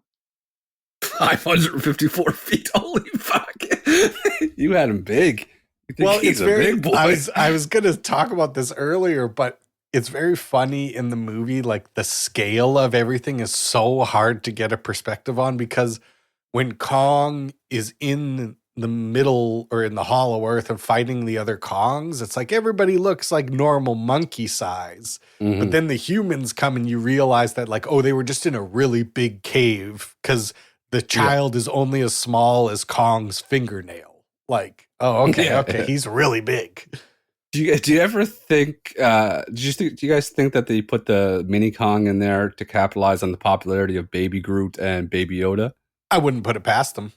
554 feet. Holy fuck. You had him big. You think Well, he's it's a very. big boy. I was going to talk about this earlier, but it's very funny in the movie. Like the scale of everything is so hard to get a perspective on because when Kong is in the middle or in the Hollow Earth and fighting the other Kongs, it's like everybody looks like normal monkey size. Mhm. But then the humans come and you realize that like, oh, they were just in a really big cave because the child is only as small as Kong's fingernail. Like, oh, okay, Yeah. okay, he's really big. Do you ever think? Do you guys think that they put the mini Kong in there to capitalize on the popularity of Baby Groot and Baby Yoda? I wouldn't put it past them.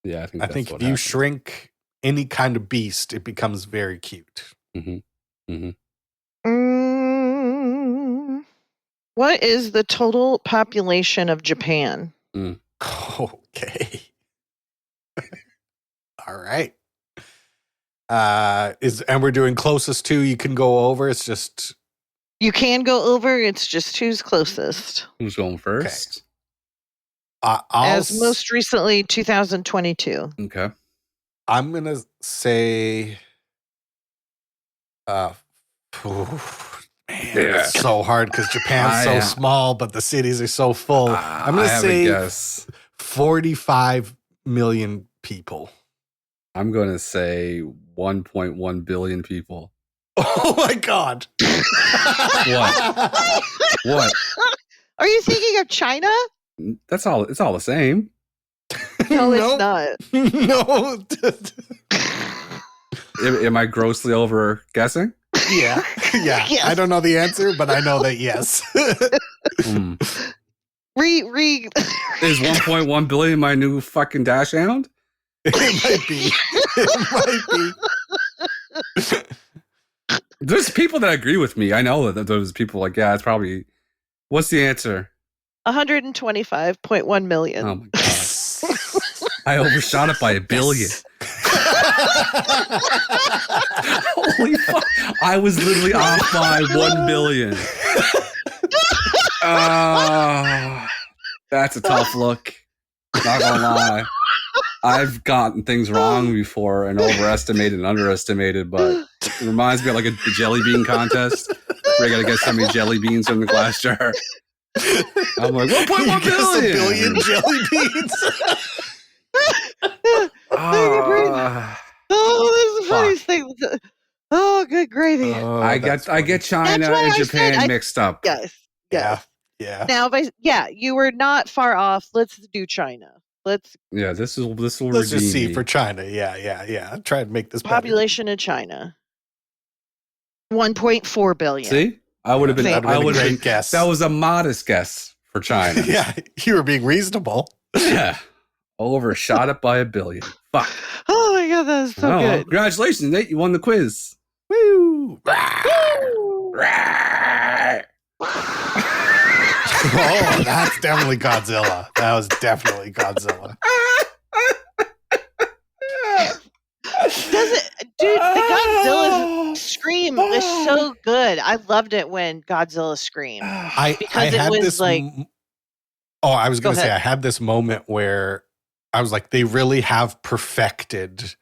Yeah, I think. I That's think what if you happened. shrink any kind of beast, it becomes very cute. What is the total population of Japan? Okay. All right. And we're doing closest to, you can go over. It's just You can go over. It's just who's closest. Who's going first? As most recently, 2022. Okay. I'm gonna say man, it's so hard because Japan's so small, but the cities are so full. I'm gonna say 45 million people. I'm going to say 1.1 billion people. Oh my god. What? Are you thinking of China? That's all. It's all the same. No, it's not. No. Am I grossly over guessing? Yeah. Yes. I don't know the answer, but I know that yes. Re. Is 1.1 billion my new fucking dash hound? It might be. There's people that agree with me. I know that there's people like, yeah, it's probably. What's the answer? 125.1 million. Oh my god! I overshot it by 1 billion. Holy fuck! I was literally off by 1 billion. That's a tough look. Not gonna lie. I've gotten things wrong before and overestimated and underestimated, but it reminds me of like a jelly bean contest where you gotta guess how many jelly beans are in the glass jar. I'm like, 1.1 billion. A billion jelly beans. Oh, this is the funniest thing. Oh, good gravy. I get China and Japan mixed up. Yes. Yeah. Now, you were not far off. Let's do China. This will Let's redeem just see me. for China. Yeah. Try to make this population of China. 1.4 billion. See? I would have been. I would have guess. That was a modest guess for China. Yeah, you were being reasonable. Yeah, overshot it by 1 billion. Fuck. Oh my god, that is so good. Congratulations, Nate! You won the quiz. Woo! Oh, that's definitely Godzilla. That was definitely Godzilla. Dude, the Godzilla scream is so good. I loved it when Godzilla screamed. I had this like. I was going to say, I had this moment where I was like, they really have perfected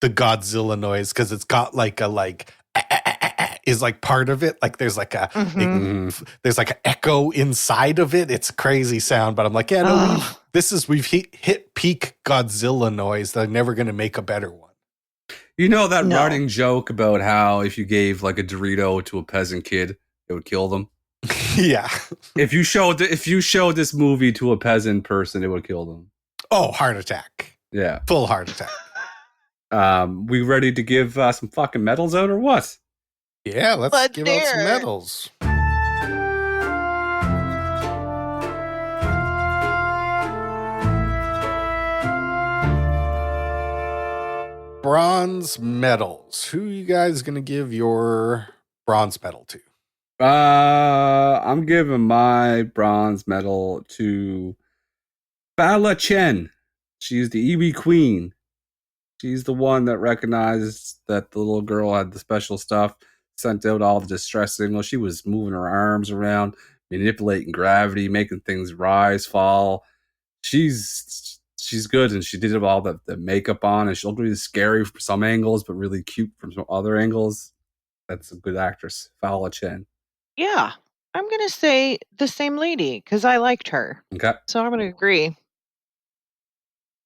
the Godzilla noise because it's got like a is like part of it. Like there's like there's like an echo inside of it. It's a crazy sound, but I'm like, we've hit peak Godzilla noise. They're never going to make a better one. You know that running joke about how if you gave like a Dorito to a peasant kid, it would kill them? Yeah. If you showed this movie to a peasant person, it would kill them. Oh, heart attack. Yeah. Full heart attack. We ready to give some fucking medals out or what? Yeah, let's give out some dare. medals. Bronze medals. Who are you guys going to give your bronze medal to? I'm giving my bronze medal to Fala Chen. She's the Iwi queen. She's the one that recognized that the little girl had the special stuff, sent out all the distress signals. She was moving her arms around, manipulating gravity, making things rise, fall. She's good, and she did all the makeup on, and she looked really scary from some angles, but really cute from some other angles. That's a good actress, Fala Chen. Yeah, I'm going to say the same lady because I liked her. Okay. So I'm going to agree.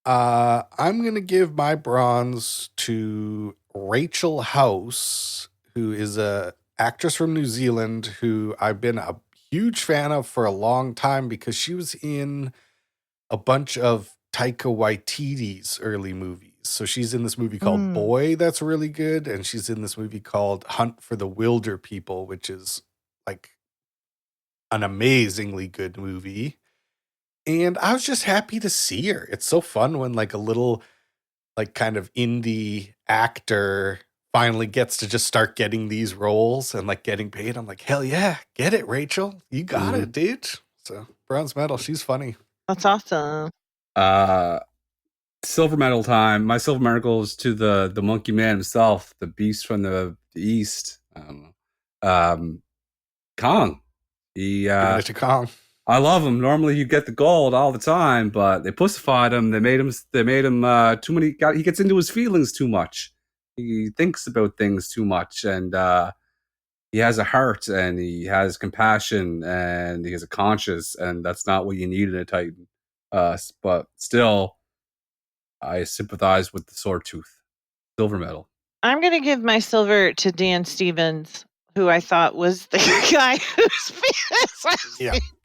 I'm going to give my bronze to Rachel House, who is a actress from New Zealand who I've been a huge fan of for a long time because she was in a bunch of Taika Waititi's early movies. So she's in this movie called Boy that's really good, and she's in this movie called Hunt for the Wilder People, which is like an amazingly good movie. And I was just happy to see her. It's so fun when like a little like kind of indie actor finally gets to just start getting these roles and like getting paid. I'm like, hell yeah, get it, Rachel. You got it, dude. So bronze medal. She's funny. That's awesome. Silver medal time. My silver medal goes to the monkey man himself, the beast from the east. I don't know. Kong. He Give it to Kong. I love him. Normally you get the gold all the time, but they pussified him. They made him too many. He gets into his feelings too much. He thinks about things too much, and he has a heart, and he has compassion, and he has a conscience, and that's not what you need in a Titan. But still, I sympathize with the sword tooth. Silver medal. I'm going to give my silver to Dan Stevens, who I thought was the guy whose penis.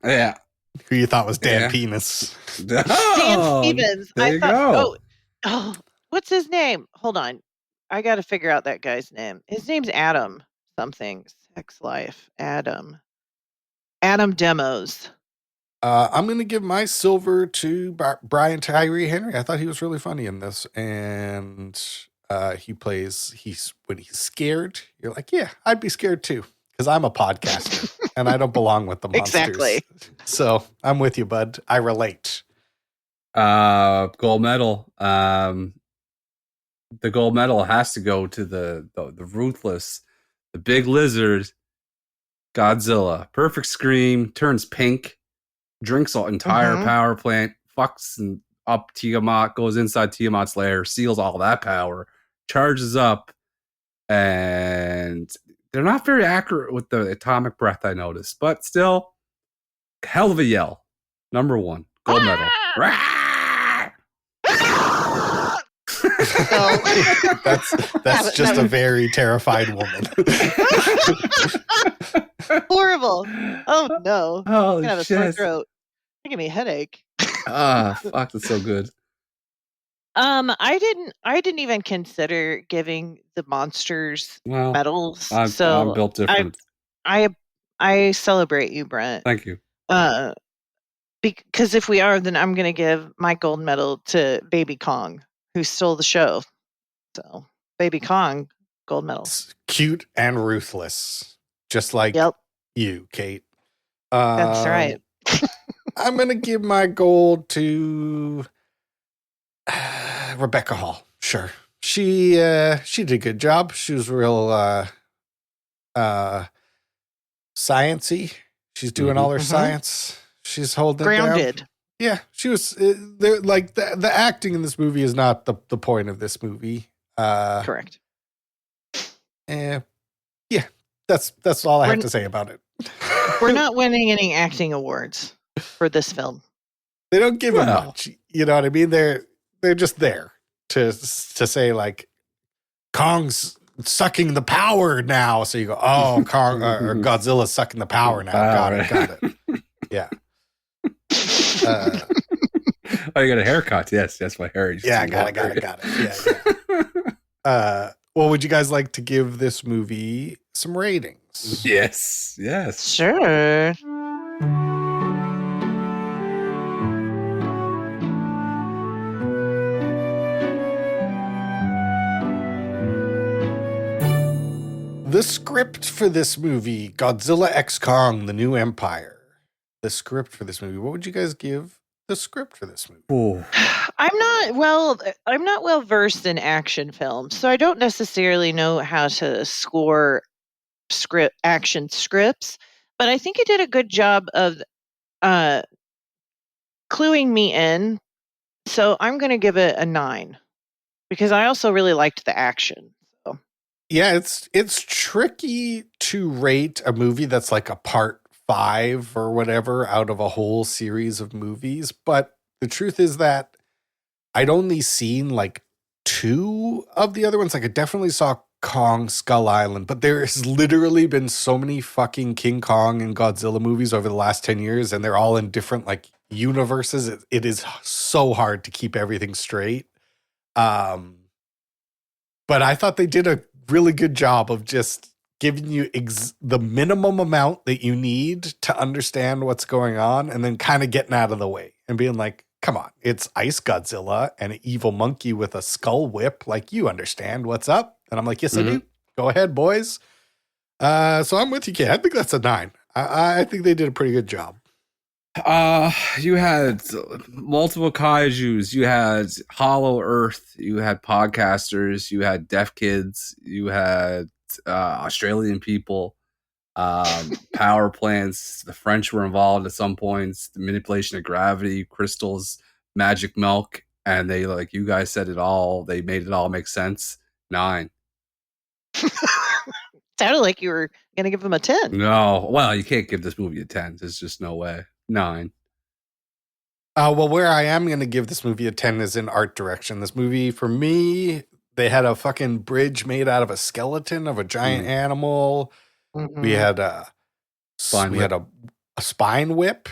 Yeah. Who you thought was Dan Yeah. Penis. Dan Stevens. There I you thought, go. oh, what's his name? Hold on. I got to figure out that guy's name. His name's Adam something. Sex Life. Adam Demos. I'm going to give my silver to Brian Tyree Henry. I thought he was really funny in this. And when he's scared, you're like, yeah, I'd be scared too. Because I'm a podcaster and I don't belong with the monsters. Exactly. So I'm with you, bud. I relate. Gold medal. The gold medal has to go to the ruthless, the big lizard, Godzilla. Perfect scream, turns pink, drinks an entire power plant, fucks up Tiamat, goes inside Tiamat's lair, seals all that power, charges up, and they're not very accurate with the atomic breath, I noticed, but still, hell of a yell. Number 1, gold medal. That's just a very terrified woman. Horrible. Oh no. Holy I have a sore shit. throat. Give me a headache. Fuck, that's so good. I didn't even consider giving the monsters Well, medals. I'm built different. I celebrate you, Brent. Thank you. Because if we are, then I'm gonna give my gold medal to Baby Kong, who stole the show. So Baby Kong, gold medal. It's cute and ruthless, just like you, Kate. That's right. I'm gonna give my gold to Rebecca Hall. Sure, she did a good job. She was real sciencey. She's doing all her science. She's holding grounded. It down. Yeah, she was. Like the acting in this movie is not the point of this movie. Correct. Yeah, that's all I have to say about it. We're not winning any acting awards for this film. They don't give them much. You know what I mean? They're just there to say like Kong's sucking the power now. So you go, oh, or Godzilla's sucking the power now. Got it. Yeah. Oh, you got a haircut. Yes, that's my hair. Yeah, got it. Yeah. Well, would you guys like to give this movie some ratings? Yes. Sure. The script for this movie, Godzilla X Kong, The New Empire. The script for this movie. What would you guys give the script for this movie? Ooh. I'm not well versed in action films, so I don't necessarily know how to score action scripts, but I think it did a good job of cluing me in. So I'm going to give it a 9 because I also really liked the action. So. Yeah, it's tricky to rate a movie that's like a part 5 or whatever out of a whole series of movies, but the truth is that I'd only seen like 2 of the other ones. Like I definitely saw Kong Skull Island, but there has literally been so many fucking King Kong and Godzilla movies over the last 10 years, and they're all in different like universes. It is so hard to keep everything straight. But I thought they did a really good job of just giving you the minimum amount that you need to understand what's going on, and then kind of getting out of the way and being like, come on, it's Ice Godzilla and an evil monkey with a skull whip. Like, you understand what's up. And I'm like, yes, I do. Go ahead, boys. So I'm with you, kid. I think that's a 9. I think they did a pretty good job. You had multiple kaijus. You had Hollow Earth. You had podcasters. You had deaf kids. You had Australian people. Power plants. The French were involved at some points. The manipulation of gravity, crystals, magic milk, and they, like you guys said it all. They made it all make sense. 9. Sounded like you were going to give them a 10. No, well, you can't give this movie a 10. There's just no way. 9. Well, where I am going to give this movie a 10 is in art direction. This movie, for me, they had a fucking bridge made out of a skeleton of a giant animal. Mm-hmm. We had a spine whip.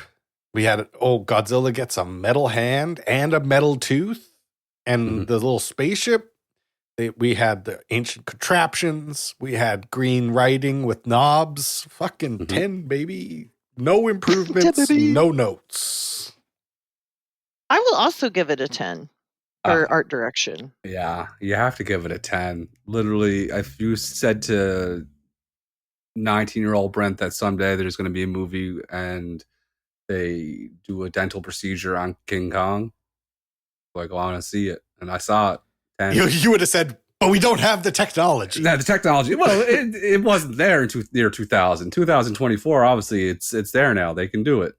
We had Godzilla gets a metal hand and a metal tooth, and the little spaceship. We had the ancient contraptions. We had green writing with knobs. Fucking 10, baby. No improvements, no notes. I will also give it a 10 for art direction. Yeah, you have to give it a 10. Literally, if you said to 19-year-old Brent that someday there's going to be a movie and they do a dental procedure on King Kong, like, I want to see it. And I saw it. 10. You would have said, but we don't have the technology. No, the technology. Well, it wasn't there in year 2000. 2024, obviously, it's there now. They can do it.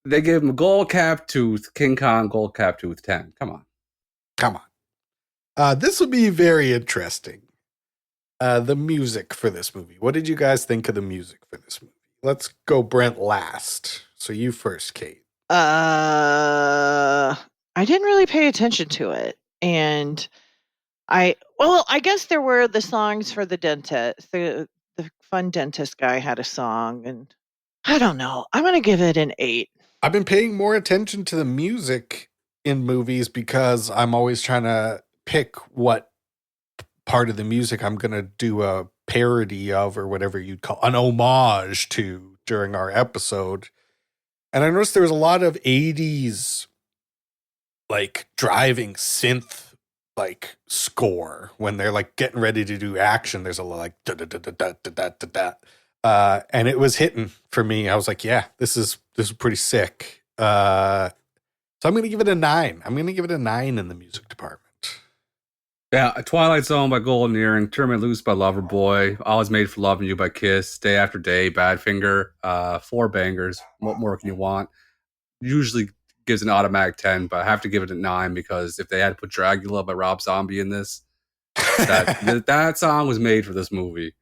They gave him a gold cap tooth, King Kong, gold cap tooth, 10. Come on. This will be very interesting. The music for this movie. What did you guys think of the music for this movie? Let's go Brent last. So you first, Kate. I didn't really pay attention to it. And I guess there were the songs for the dentist. The fun dentist guy had a song, and I don't know. I'm going to give it an 8. I've been paying more attention to the music in movies because I'm always trying to pick what part of the music I'm going to do a parody of, or whatever you'd call an homage to during our episode. And I noticed there was a lot of 80s like driving synth like score when they're like getting ready to do action. There's a lot like da da da da da da da da, and it was hitting for me. I was like, yeah, this is pretty sick. So I'm gonna give it a 9. I'm gonna give it a 9 in the music department. Yeah, Twilight Zone by Golden Earring, Turn Me Loose by Loverboy, Always Made for Loving You by Kiss, Day After Day, Badfinger, 4 bangers. What more can you want? Usually gives an automatic 10, but I have to give it a 9 because if they had to put Dragula by Rob Zombie in this, that song was made for this movie.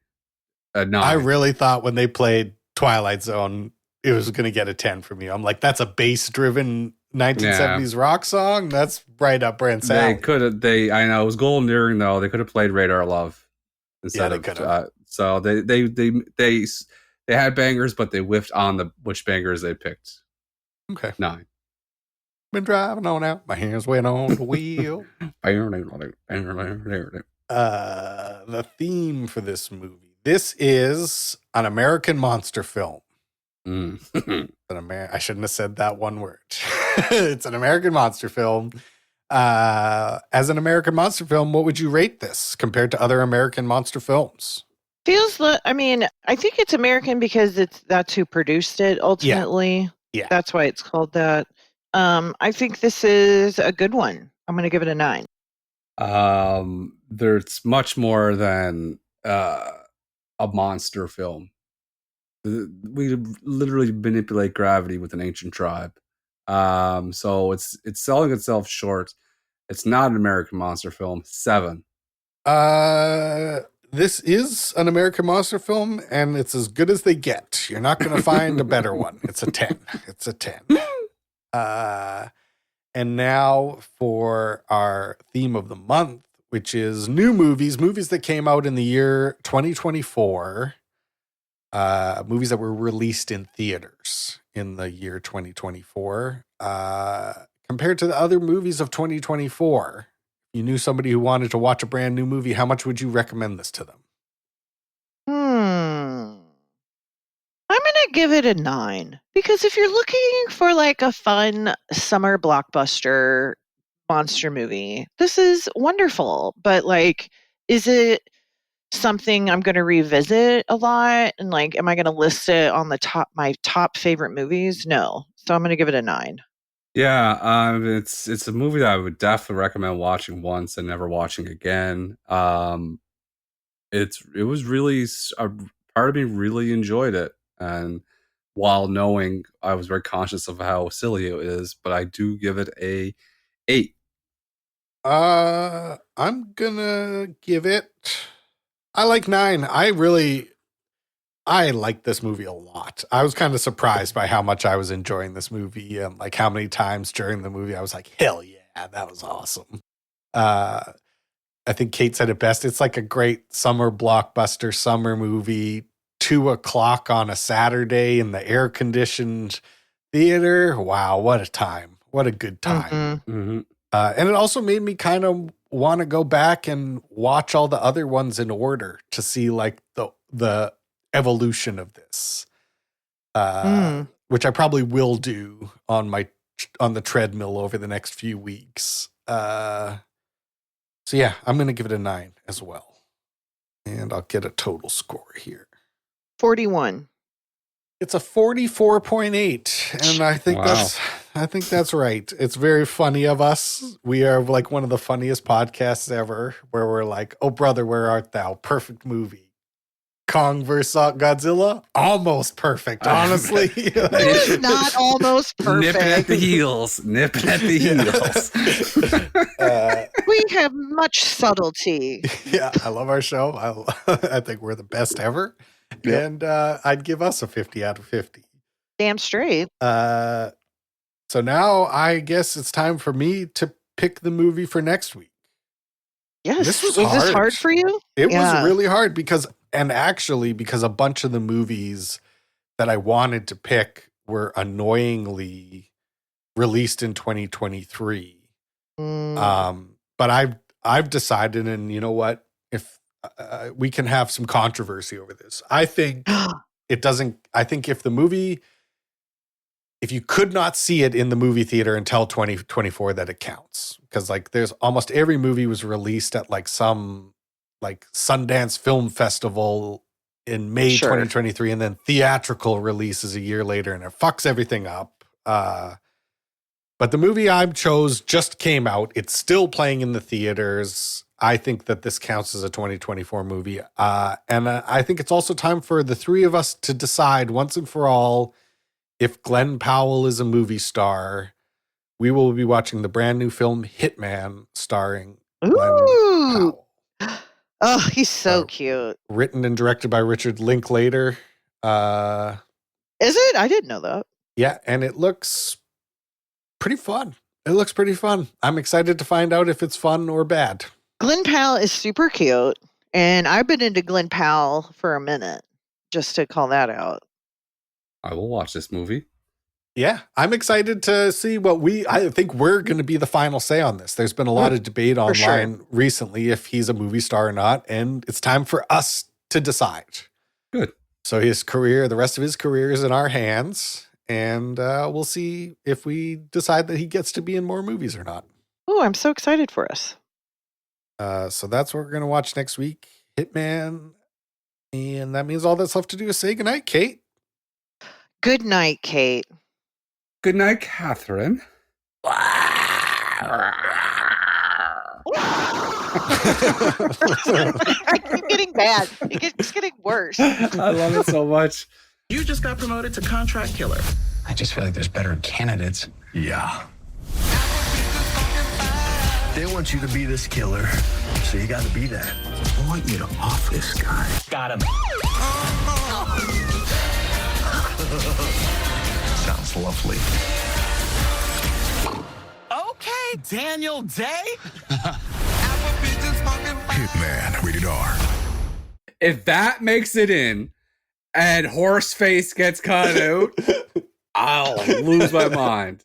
A 9. I really thought when they played Twilight Zone, it was going to get a 10 for me. I'm like, that's a bass-driven 1970s rock song. That's right up Brent's alley. I know it was Golden Earring though. They could have played Radar Love. instead they of could've. so they had bangers, but they whiffed on which bangers they picked. Okay. 9. Been driving on out. My hands went on the wheel. The theme for this movie. This is an American monster film. I shouldn't have said that one word. It's an American monster film. As an American monster film, what would you rate this compared to other American monster films? I think it's American because that's who produced it ultimately. Yeah. That's why it's called that. I think this is a good one. I'm going to give it a 9. There's much more than a monster film. We literally manipulate gravity with an ancient tribe. So it's selling itself short. It's not an American monster film. 7. This is an American monster film, and it's as good as they get. You're not going to find a better one. It's a 10. It's a 10. And now for our theme of the month, which is new movies that came out in the year 2024, movies that were released in theaters in the year 2024. Compared to the other movies of 2024, you knew somebody who wanted to watch a brand new movie, how much would you recommend this to them? I'm going to give it a 9 because if you're looking for like a fun summer blockbuster monster movie, this is wonderful. But like, is it something I'm going to revisit a lot? And like, am I going to list it on my top favorite movies? No. So I'm going to give it a 9. Yeah, it's a movie that I would definitely recommend watching once and never watching again. It was really a part of me really enjoyed it, and while knowing I was very conscious of how silly it is, but I do give it a 8. I'm gonna give it. I like 9. I like this movie a lot. I was kind of surprised by how much I was enjoying this movie and like how many times during the movie I was like, hell yeah, that was awesome. I think Kate said it best. It's like a great summer blockbuster summer movie, 2:00 on a Saturday in the air conditioned theater. Wow, what a time. What a good time. Mm-hmm. And it also made me kind of want to go back and watch all the other ones in order to see like the evolution of this, which I probably will do on the treadmill over the next few weeks. So yeah, I'm going to give it a 9 as well. And I'll get a total score here. 41. It's a 44.8, and I think that's right. It's very funny of us. We are like one of the funniest podcasts ever, where we're like, "Oh brother, where art thou?" Perfect movie. Kong versus Godzilla, almost perfect. Honestly, It's not almost perfect. Nipping at the heels. We have much subtlety. Yeah, I love our show. I think we're the best ever. Yep. And I'd give us a 50 out of 50. Damn straight. So now I guess it's time for me to pick the movie for next week. Yes. Was this hard for you? It was really hard because a bunch of the movies that I wanted to pick were annoyingly released in 2023. But I've decided, and you know what? If we can have some controversy over this. I think it doesn't. I think if you could not see it in the movie theater until 2024, that it counts. Because like there's almost every movie was released at like some like Sundance Film Festival in May 2023, and then theatrical releases a year later, and it fucks everything up. But the movie I chose just came out. It's still playing in the theaters. I think that this counts as a 2024 movie. And I think it's also time for the three of us to decide once and for all if Glenn Powell is a movie star. We will be watching the brand new film Hitman starring Glenn Powell. Oh, he's so cute. Written and directed by Richard Linklater. Is it? I didn't know that. Yeah, and it looks pretty fun. I'm excited to find out if it's fun or bad. Glenn Powell is super cute. And I've been into Glenn Powell for a minute, just to call that out. I will watch this movie. Yeah, I'm excited to see I think we're going to be the final say on this. There's been a lot of debate online recently if he's a movie star or not, and it's time for us to decide. Good. So the rest of his career is in our hands, and we'll see if we decide that he gets to be in more movies or not. Oh, I'm so excited for us. So that's what we're going to watch next week, Hitman. And that means all that's left to do is say goodnight, Kate. Good night, Kate. Good night, Catherine. I keep getting bad. It keeps getting worse. I love it so much. You just got promoted to contract killer. I just feel like there's better candidates. Yeah. They want you to be this killer, so you gotta be that. I want you to off this guy. Got him. Sounds lovely. Okay, Daniel Day. Hitman, rated R. If that makes it in and Horseface gets cut out, I'll lose my mind.